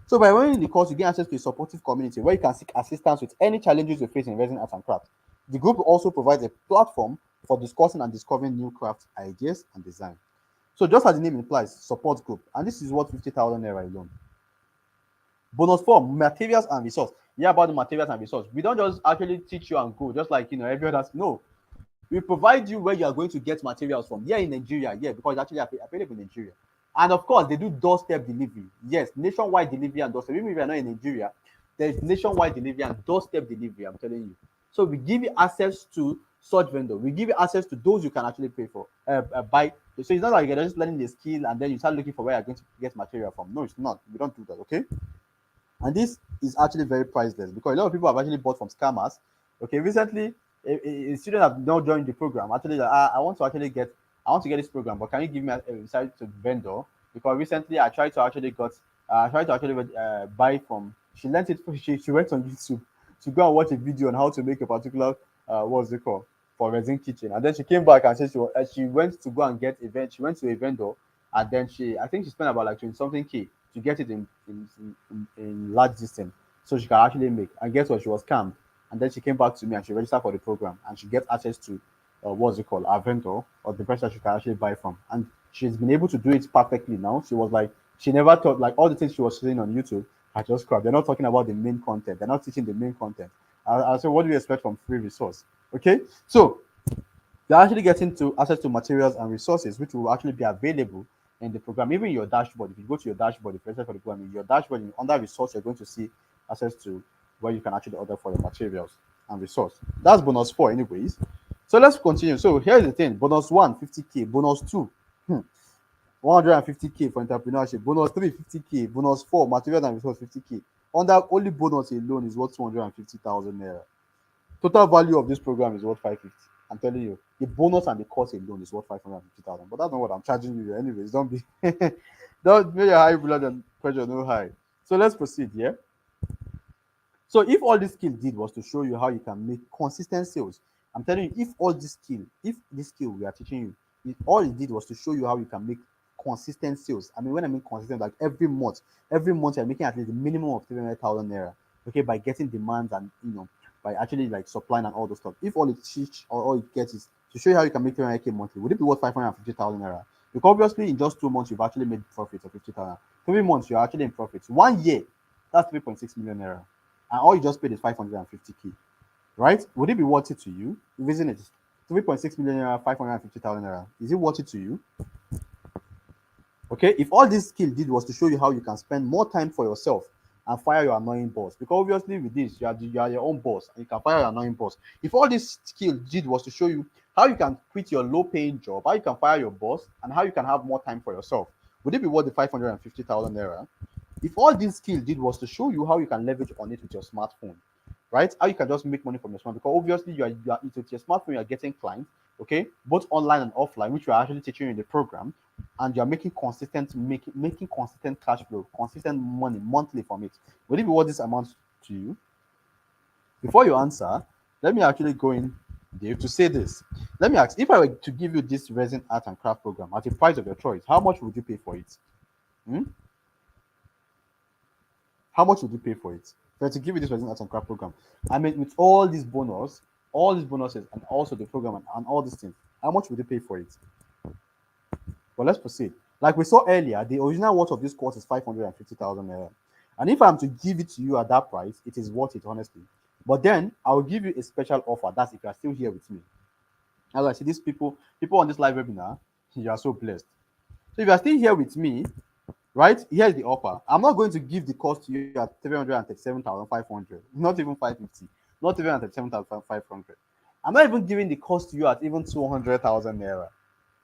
So by running the course, you get access to a supportive community where you can seek assistance with any challenges you face in resin art and craft. The group also provides a platform for discussing and discovering new craft ideas and design. So just as the name implies, support group, and this is what 50,000 naira alone. Bonus 4, materials and resource. Yeah, about the materials and resource. We don't just actually teach you and go, just like every other. No, we provide you where you are going to get materials from. Here in Nigeria, yeah, because it's actually available in Nigeria. And of course, they do doorstep delivery. Yes, nationwide delivery and doorstep. Even if you're not in Nigeria, there's nationwide delivery and doorstep delivery, I'm telling you. So we give you access to such vendor. We give you access to those you can actually pay for, buy. So it's not like you're just learning the skill and then you start looking for where you're going to get material from. No, it's not. We don't do that, okay? And this is actually very priceless because a lot of people have actually bought from scammers. Okay, recently, a student have now joined the program. Actually, I want to get this program, but can you give me a site to vendor? Because recently I tried to actually buy from. She learned it. She went on YouTube to go and watch a video on how to make a particular what's it called for resin kitchen, and then she came back and said she went to go and get event. She went to a vendor, and then I think she spent about like 20 something K to get it in large distance so she can actually make. And guess what? She was scammed. And then she came back to me and she registered for the program and she gets access to what's it called, our vendor or the person she can actually buy from. And she's been able to do it perfectly now. She was like, she never thought like all the things she was saying on YouTube are just crap. They're not talking about the main content. They're not teaching the main content. I said, what do you expect from free resource? Okay, so you're actually getting to access to materials and resources which will actually be available in the program, even your dashboard. If you go to your dashboard, if you register for the program, in your dashboard, under resource, you're going to see access to where you can actually order for the materials and resource. That's bonus 4, anyways. So let's continue. So here's the thing: bonus 1, 50K, bonus 2, 150K for entrepreneurship, bonus 3, 50K, bonus 4, materials and resource, 50K. Under only bonus alone is worth 250,000 naira. Total value of this program is worth 550. I'm telling you, the bonus and the course alone is worth 550,000. But that's not what I'm charging you, anyways. Don't make your high blood and pressure no high. So let's proceed. Yeah. So if all this skill did was to show you how you can make consistent sales I'm telling you, if this skill we are teaching you, all it did was to show you how you can make consistent sales. I mean, when I mean consistent, like every month you're making at least a minimum of 300,000 naira. Okay, by getting demands and by actually like supplying and all those stuff. If all it teach or all it gets is to show you how you can make 300k monthly, would it be worth 550,000 naira? Because obviously in just 2 months you've actually made profits of 50,000. 3 months you're actually in profits. 1 year, that's 3.6 million naira, and all you just paid is 550k. Right? Would it be worth it to you? Isn't it? 3.6 million naira, 550,000 naira. Is it worth it to you? Okay, if all this skill did was to show you how you can spend more time for yourself and fire your annoying boss, because obviously with this you are your own boss and you can fire your annoying boss. If all this skill did was to show you how you can quit your low-paying job, how you can fire your boss, and how you can have more time for yourself, would it be worth the 550,000 naira? If all this skill did was to show you how you can leverage on it with your smartphone, right? How you can just make money from your smartphone, because obviously you are with your smartphone, you are getting clients, okay, both online and offline, which we are actually teaching you in the program, and you're making consistent cash flow, consistent money monthly from it. Would it be worth this amount to you? Before you answer, let me actually go in there to say this. Let me ask, if I were to give you this resin art and craft program at a price of your choice, how much would you pay for it? Hmm? How much would you pay for it? If I were to give you this resin art and craft program, I mean, with all these bonuses, and also the program and all these things, how much would you pay for it? But let's proceed. Like we saw earlier, the original worth of this course is 550,000 naira. And if I'm to give it to you at that price, it is worth it, honestly. But then I'll give you a special offer. That's if you are still here with me. As I see these people on this live webinar, you are so blessed. So if you are still here with me, right, here's the offer. I'm not going to give the cost to you at 337,500, not even 550, not even at 37,500. I'm not even giving the cost to you at even 200,000 naira.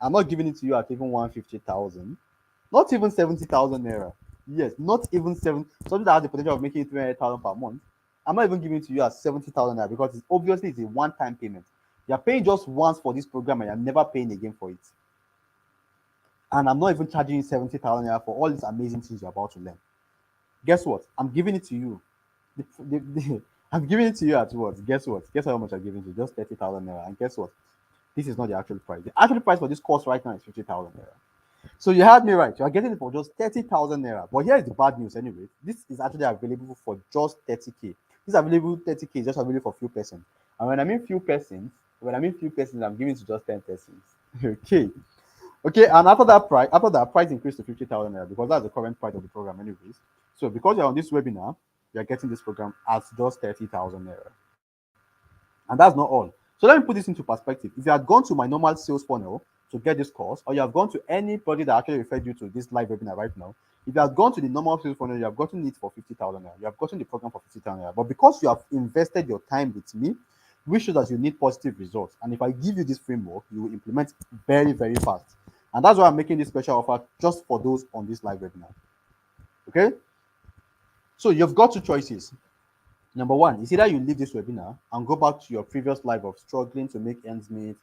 I'm not giving it to you at even 150,000, not even 70,000 naira. Yes, not even something that has the potential of making 300,000 per month. I'm not even giving it to you at 70,000 naira because it's a one-time payment. You're paying just once for this program and you're never paying again for it. And I'm not even charging you 70,000 naira for all these amazing things you're about to learn. Guess what? I'm giving it to you. I'm giving it to you at what? Guess what? Guess how much I'm giving you? Just 30,000 naira. And guess what? This is not the actual price. The actual price for this course right now is 50,000 naira. So you heard me right. You are getting it for just 30,000 naira. But here is the bad news anyway. This is actually available for just 30k. This available 30k is just available for few persons. And when I mean few persons, I'm giving it to just 10 persons. Okay. Okay, and after that price increased to 50,000 naira because that's the current price of the program, anyways. So because you're on this webinar, you're getting this program at just 30,000 naira. And that's not all. So let me put this into perspective. If you had gone to my normal sales funnel to get this course, or you have gone to anybody that actually referred you to this live webinar right now, if you have gone to the normal sales funnel, you have gotten it for 50,000 naira. You have gotten the program for 50,000 naira. But because you have invested your time with me, which shows that you need positive results. And if I give you this framework, you will implement very, very fast. And that's why I'm making this special offer just for those on this live webinar. Okay? So you've got two choices. Number one is either you leave this webinar and go back to your previous life of struggling to make ends meet,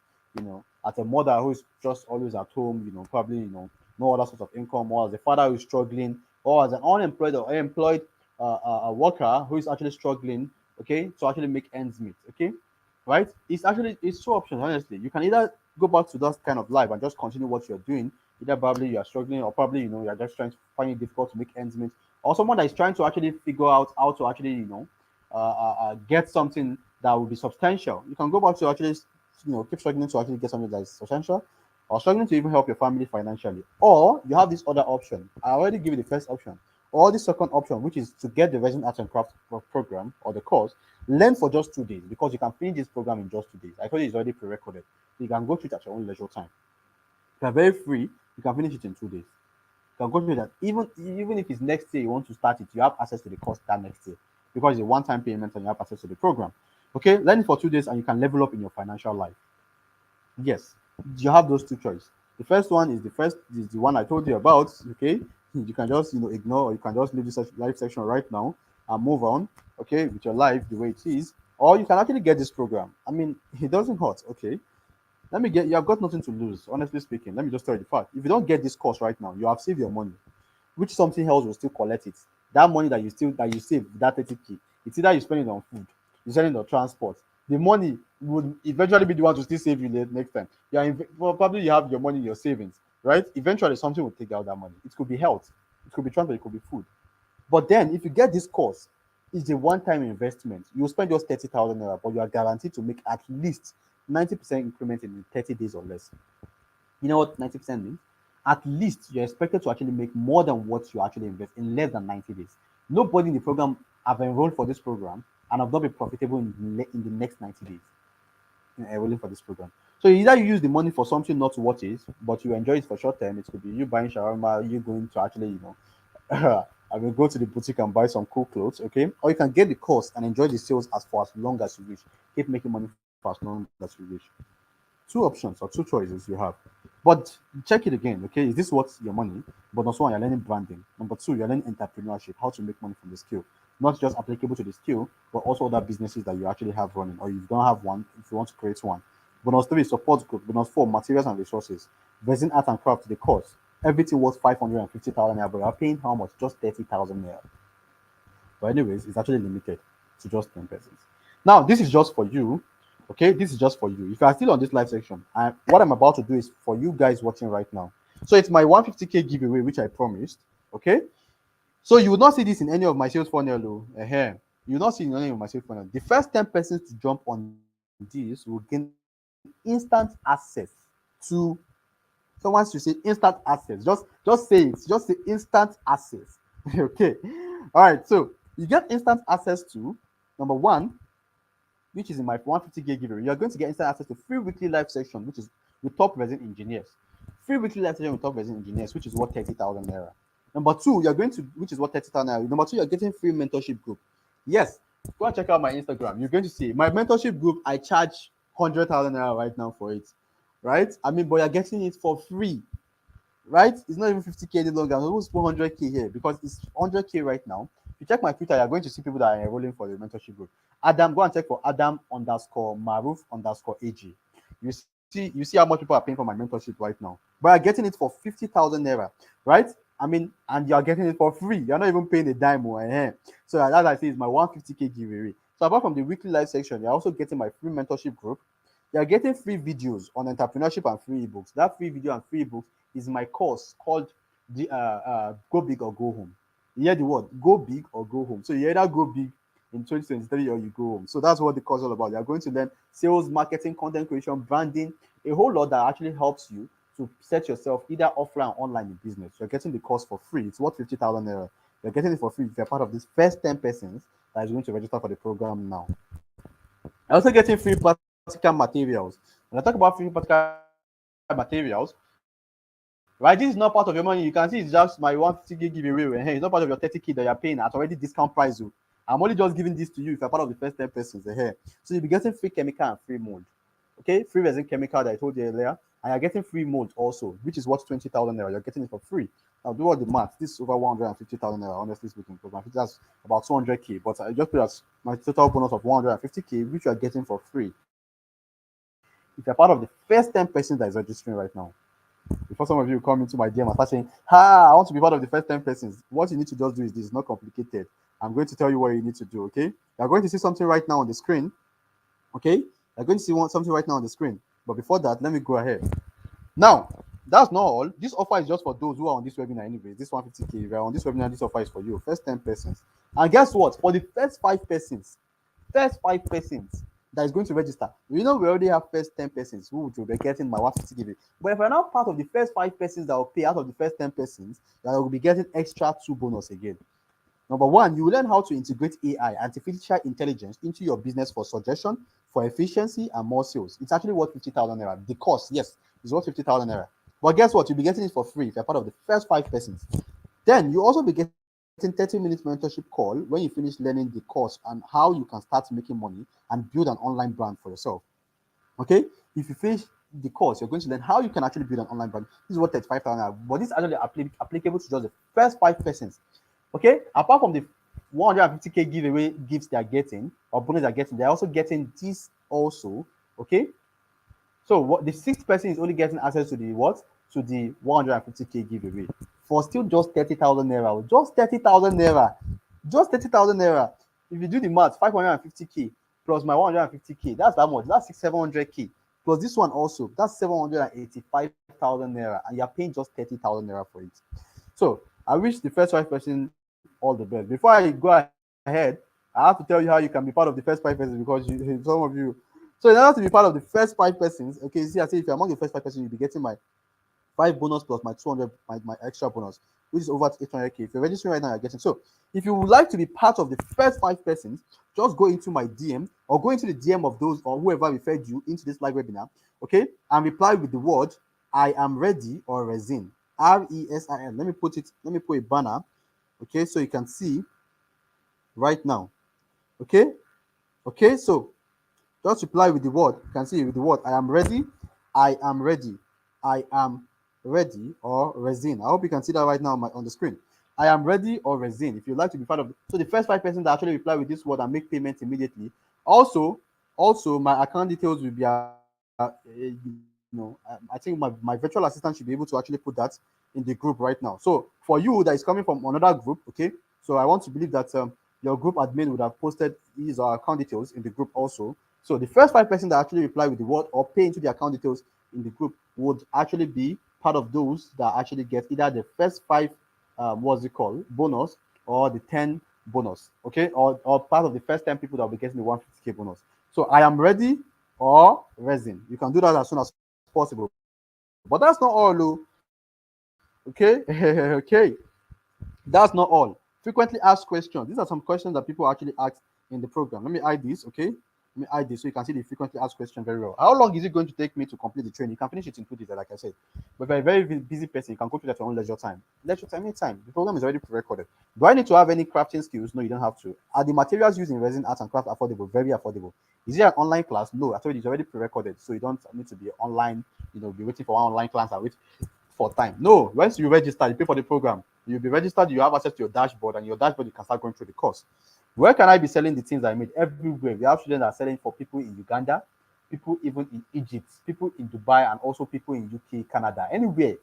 as a mother who is just always at home, probably, no other source of income, or as a father who is struggling, or as an unemployed or employed a worker who is actually struggling, okay, to actually make ends meet, okay, right? It's two options, honestly. You can either go back to that kind of life and just continue what you're doing. Either probably you are struggling, or probably, you're just trying to find it difficult to make ends meet, or someone that is trying to actually figure out how to actually, get something that will be substantial. You can go back to actually, keep struggling to actually get something that is substantial, or struggling to even help your family financially. Or you have this other option. I already gave you the first option. Or the second option, which is to get the Resin Art and Craft program or the course, learn for just 2 days, because you can finish this program in just 2 days. I told you it's already pre-recorded. So you can go through it at your own leisure time. If you're very free, you can finish it in 2 days. You can go through that. Even if it's next year you want to start it, you have access to the course that next year, because it's a one-time payment and you have access to the program. Okay, learn it for 2 days and you can level up in your financial life. Yes, you have those two choices. The first one is the one I told you about. Okay, you can just ignore, or you can just leave this live section right now and move on. Okay, with your life the way it is, or you can actually get this program. I mean, it doesn't hurt. Okay, you have got nothing to lose. Honestly speaking, let me just tell you the fact. If you don't get this course right now, you have saved your money, which something else will still collect it. That money that you save, that 30k, it's either you spend it on food, you spend it on transport, the money would eventually be the one to still save you next time. Probably you have your money in your savings, right? Eventually something will take out that money. It could be health, it could be transport, it could be food. But then if you get this course, it's a one-time investment. You'll spend just 30,000 naira, but you are guaranteed to make at least 90% increment in 30 days or less. You know what 90% means? At least you're expected to actually make more than what you actually invest in less than 90 days. Nobody in the program have enrolled for this program and have not been profitable in the next 90 days in enrolling for this program. So either you use the money for something not worth it, but you enjoy it for short term. It could be you buying shawarma, you going to actually, I will go to the boutique and buy some cool clothes, okay? Or you can get the course and enjoy the sales for as long as you wish. Keep making money for as long as you wish. Two options or two choices you have. But check it again, okay? Is this worth your money? But also one, you're learning branding. Number two, you're learning entrepreneurship, how to make money from the skill. Not just applicable to the skill, but also other businesses that you actually have running, or you don't have one, if you want to create one. Bonus three, support group. Bonus four, materials and resources. Resin Art and Craft, the course. Everything was 550,000 naira, but you're paying how much? Just 30,000 naira. But anyways, it's actually limited to just 10 persons. Now, this is just for you. Okay, this is just for you. If you are still on this live section, and what I'm about to do is for you guys watching right now. So it's my 150k giveaway, which I promised. Okay, so you will not see this in any of my sales funnel. You will not see in any of my sales funnel. The first 10 persons to jump on this will gain instant access to. So once you say instant access, just say it. Just say instant access. Okay. All right. So you get instant access to number one, which is in my 150k giveaway. You are going to get instant access to free weekly live session, which is with top resin engineers. Free weekly live session with top resin engineers, which is worth 30,000 naira. Number two, you're going to, which is worth 30,000 naira. Number two, you're getting free mentorship group. Yes, go and check out my Instagram. You're going to see my mentorship group. I charge 100,000 naira right now for it, right? I mean, but you're getting it for free, right? It's not even 50k any longer. I'm almost 400k here because it's 100k right now. If you check my Twitter, you're going to see people that are enrolling for the mentorship group. Adam, go and check for Adam _Maruf _AG. You see how much people are paying for my mentorship right now. But you're getting it for 50,000 naira, right? I mean, and you're getting it for free. You're not even paying a dime or a. So as I say, it's my 150k giveaway. So apart from the weekly live section, you're also getting my free mentorship group. You're getting free videos on entrepreneurship and free ebooks. That free video and free ebooks is my course called the Go Big or Go Home. You hear the word go big or go home. So you either go big in 2023 or you go home. So that's what the course is all about. You're going to learn sales, marketing, content creation, branding, a whole lot that actually helps you to set yourself either offline or online in business. You're getting the course for free. It's worth 50,000 naira. You're getting it for free if you're part of this first 10 persons that is going to register for the program now. I'm also getting free practical materials. When I talk about free practical materials, right, this is not part of your money. You can see it's just my 150k giveaway. Hey, it's not part of your 30k that you're paying at already discount price. I'm only just giving this to you if you're part of the first 10 persons. So you'll be getting free chemical and free mold. Okay, free resin chemical that I told you earlier, and you're getting free mold also, which is worth 20,000 naira. You're getting it for free. Now do all the math. This is over 150,000 naira, honestly speaking, because that's about 200k. But I just put as my total bonus of 150k, which you are getting for free. If you're part of the first 10 persons that is registering right now. Before some of you come into my DM and start saying, I want to be part of the first 10 persons. What you need to just do is this. It's not complicated. I'm going to tell you what you need to do, okay? You're going to see something right now on the screen, okay? You're going to see something right now on the screen. But before that, let me go ahead. Now, that's not all. This offer is just for those who are on this webinar anyway. This 150k, if you're on this webinar, this offer is for you. First 10 persons. And guess what? For the first 5 persons, that is going to register. We already have first 10 persons who will be getting my 150 giveaway. But if you're not part of the first 5 persons that will pay out of the first 10 persons, that will be getting extra 2 bonus again. Number one, you will learn how to integrate AI, artificial intelligence, into your business for suggestion, for efficiency, and more sales. It's actually worth 50,000 naira. The cost, yes, is worth 50,000 naira. But guess what? You'll be getting it for free if you're part of the first 5 persons. Then you also be getting 30-minute mentorship call when you finish learning the course and how you can start making money and build an online brand for yourself. Okay, if you finish the course, you're going to learn how you can actually build an online brand. This is what 35,000, but this is actually applicable to just the first 5 persons. Okay, apart from the 150k giveaway gifts they are getting or bonus they're getting, they're also getting this also. Okay, so what the 6th person is only getting access to the what? To the 150k giveaway for still just 30,000 naira. Just 30,000 naira. Just 30,000 naira. If you do the math, 550k plus my 150k. That's that much. That's 700k. Plus this one also. That's 785,000 naira, and you're paying just 30,000 naira for it. So I wish the first 5% all the best. Before I go ahead, I have to tell you how you can be part of the first 5%, because some of you. So in order to be part of the first 5%, okay, see, I say if you're among the first 5%, you'll be getting my 5 bonus plus my 200, my extra bonus, which is over 800k. If you're registering right now, you're getting. So if you would like to be part of the first 5%, just go into my DM or go into the DM of those or whoever referred you into this live webinar, okay, and reply with the word "I am ready" or resin, RESIN. Let me put it. Let me put a banner, okay, so you can see right now, okay, okay. So just reply with the word. You can see with the word "I am ready," "I am ready," "I am ready," or resin. I hope you can see that right now on the screen. "I am ready" or resin. If you'd like to be part of it. So the first 5% that actually reply with this word and make payment immediately. Also, my account details will be, I think my virtual assistant should be able to actually put that in the group right now. So for you that is coming from another group, okay. So I want to believe that your group admin would have posted his account details in the group also. So the first 5% that actually reply with the word or pay into the account details in the group would actually be part of those that actually get either the first 5 what's it called, bonus, or the 10 bonus, okay, or part of the first 10 people that will be getting the 150k bonus. So I am ready or resin. You can do that as soon as possible. But that's not all, okay. Okay, that's not all. Frequently asked questions. These are some questions that people actually ask in the program. Let me hide this, okay? Let me hide this so you can see the frequently asked question very well. How long is it going to take me to complete the training? You can finish it in 2 days, like I said. But if you're a very busy person, you can go through that at your own leisure time. Leisure time, anytime. The program is already pre-recorded. Do I need to have any crafting skills? No, you don't have to. Are the materials used in resin art and craft affordable? Very affordable. Is it an online class? No, I told you it's already pre-recorded, so you don't need to be online. Be waiting for one online class and wait for time. No, once you register, you pay for the program. You'll be registered, you have access to your dashboard, and your dashboard you can start going through the course. Where can I be selling the things I made? Everywhere. We have students that are selling for people in Uganda, people even in Egypt, people in Dubai, and also people in UK, Canada. Anywhere.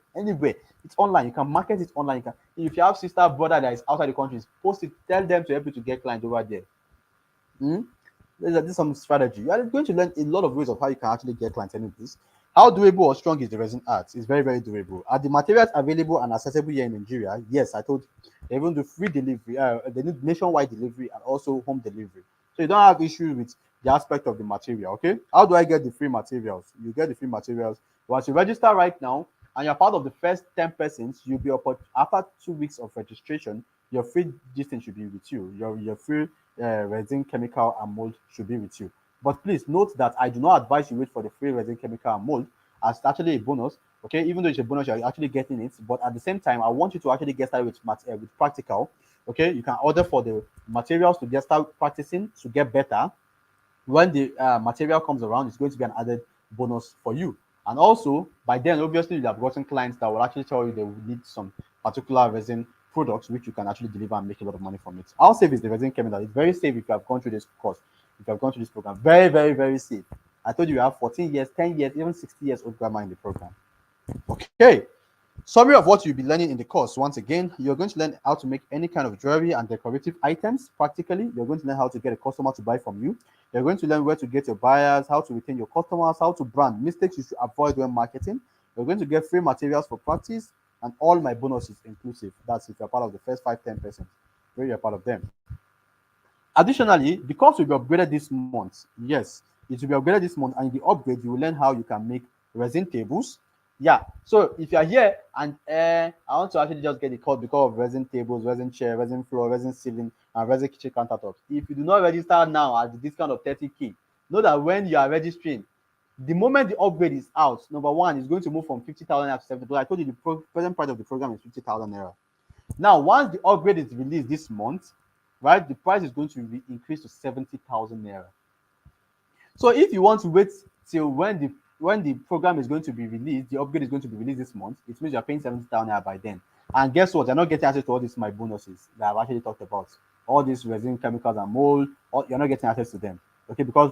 It's online. You can market it online. If you have sister, brother that is outside the country, post it, tell them to help you to get clients over there. This is some strategy. You are going to learn a lot of ways of how you can actually get clients in this. How durable or strong is the resin art? It's very, very durable. Are the materials available and accessible here in Nigeria? Yes, I told you. They even do free delivery, they need nationwide delivery and also home delivery. So you don't have issues with the aspect of the material, okay? How do I get the free materials? You get the free materials. Once you register right now and you're part of the first 10%, you'll be after 2 weeks of registration, your free distance should be with you. Your free resin, chemical, and mold should be with you. But please note that I do not advise you wait for the free resin, chemical, and mold, as it's actually a bonus. Okay, even though it's a bonus, you're actually getting it. But at the same time, I want you to actually get started with practical. Okay, you can order for the materials to get start practicing to get better. When the material comes around, it's going to be an added bonus for you. And also, by then, obviously, you have gotten clients that will actually tell you they will need some particular resin products, which you can actually deliver and make a lot of money from it. How safe is the resin chemical? It's very safe if you have gone through this course, if you have gone through this program. Very, very, very safe. I told you have 14 years, 10 years, even 60 years old grandma in the program. Okay. Summary of what you'll be learning in the course. Once again, you're going to learn how to make any kind of jewelry and decorative items practically. You're going to learn how to get a customer to buy from you. You're going to learn where to get your buyers, how to retain your customers, how to brand, mistakes you should avoid when marketing. You're going to get free materials for practice and all my bonuses inclusive. That's if you're part of the first 5-10%, where you're part of them. Additionally, the course will be upgraded this month. Yes, it will be upgraded this month, and in the upgrade, you will learn how you can make resin tables. Yeah, so if you're here and I want to actually just get the course because of resin tables, resin chair, resin floor, resin ceiling, and resin kitchen countertops. If you do not register now at the discount of 30k, know that when you are registering, the moment the upgrade is out, number one, is going to move from 50,000 naira to 70. But I told you the present price of the program is 50,000 naira. Now, once the upgrade is released this month, right, the price is going to be increased to 70,000 naira. So if you want to wait till when the program is going to be released, the upgrade is going to be released this month, it means you're paying 70,000 naira by then. And guess what? You're not getting access to all these my bonuses that I've actually talked about. All these resin, chemicals, and mold, you're not getting access to them. Okay, because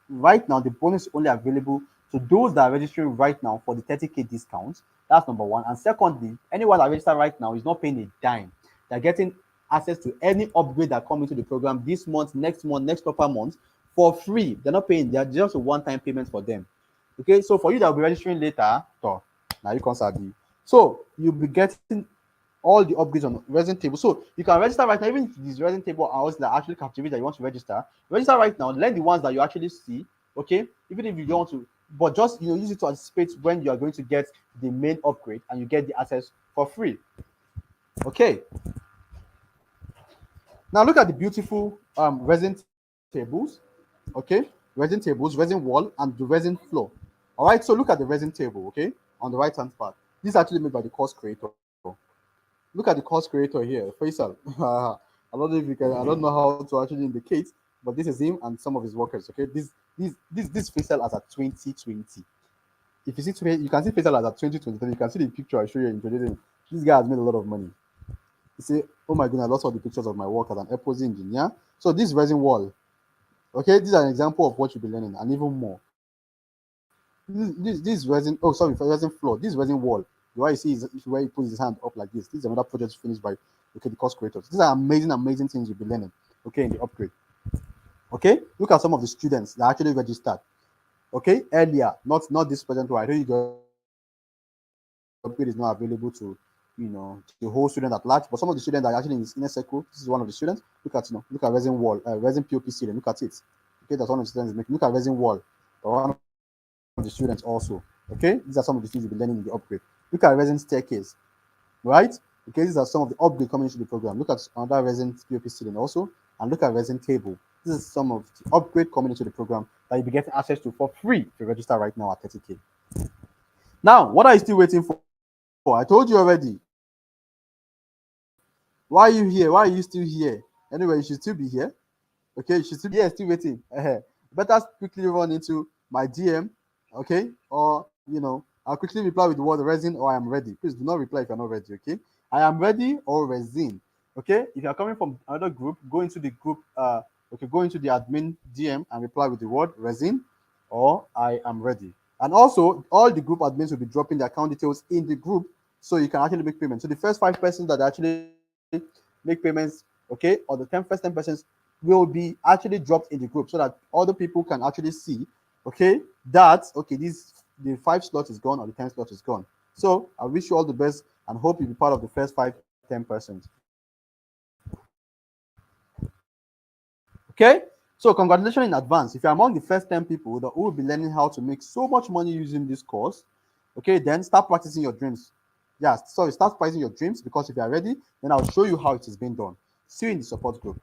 right now the bonus is only available to those that are registering right now for the 30k discount. That's number one. And secondly, anyone that registered right now is not paying a dime. They're getting access to any upgrade that come into the program this month, next couple of months, for free. They're not paying, they're just a one-time payment for them. Okay, so for you that will be registering later, so now you can start. So you'll be getting all the upgrades on resin table. So you can register right now, even if these resin table hours that actually captivate that you want to register right now, learn the ones that you actually see. Okay, even if you don't want to, but just use it to anticipate when you are going to get the main upgrade and you get the access for free. Okay, now look at the beautiful resin tables. Okay, resin tables, resin wall, and the resin floor. All right, so look at the resin table. Okay, on the right hand part, this is actually made by the course creator. Look at the course creator here, Faisal. I don't know if you can, I don't know how to actually indicate, but this is him and some of his workers. Okay, this Faisal as at 2020. If you see, you can see Faisal as at 2023. You can see the picture I show you in introducing. This guy has made a lot of money. You see, oh my goodness, I lost all the pictures of my work as an epoxy engineer. So this resin wall, okay, this is an example of what you'll be learning, and even more. This resin, oh sorry, for resin floor, this resin wall, the way you see is where he puts his hand up like this. This is another project finished by the course creators. These are amazing things you'll be learning, okay, in the upgrade. Okay, look at some of the students that actually registered. Okay, earlier, not this present one. I know the upgrade is not available to the whole student at large, but some of the students that are actually in this inner circle. This is one of the students. Look at resin wall, resin POP ceiling. Look at it. Okay, that's one of the students making. Look at resin wall. One of the students also. Okay, these are some of the things you'll be learning in the upgrade. Look at resin staircase, right? Okay, these are some of the upgrade coming into the program. Look at another resin POP ceiling also, and look at resin table. This is some of the upgrade coming into the program that you'll be getting access to for free if you register right now at 30K. Now, what are you still waiting for? I told you already. Why are you here? Why are you still here? Anyway, you should still be here. Okay, you should still be here, still waiting. Better quickly run into my DM, okay? Or I'll quickly reply with the word resin or I am ready. Please do not reply if you're not ready, okay? I am ready or resin. Okay, if you're coming from another group, go into the group, go into the admin DM and reply with the word resin or I am ready. And also, all the group admins will be dropping the account details in the group so you can actually make payments. So the first 5 persons that actually make payments, okay, or the first 10 persons will be actually dropped in the group so that other people can actually see, okay, that the 5 slot is gone or the 10 slot is gone. So I wish you all the best and hope you'll be part of the first 5-10 persons. Okay, so congratulations in advance. If you're among the first 10 people that will be learning how to make so much money using this course, okay, then start practicing your dreams. Yeah, sorry, start practicing your dreams, because if you are ready, then I'll show you how it is being done. See you in the support group.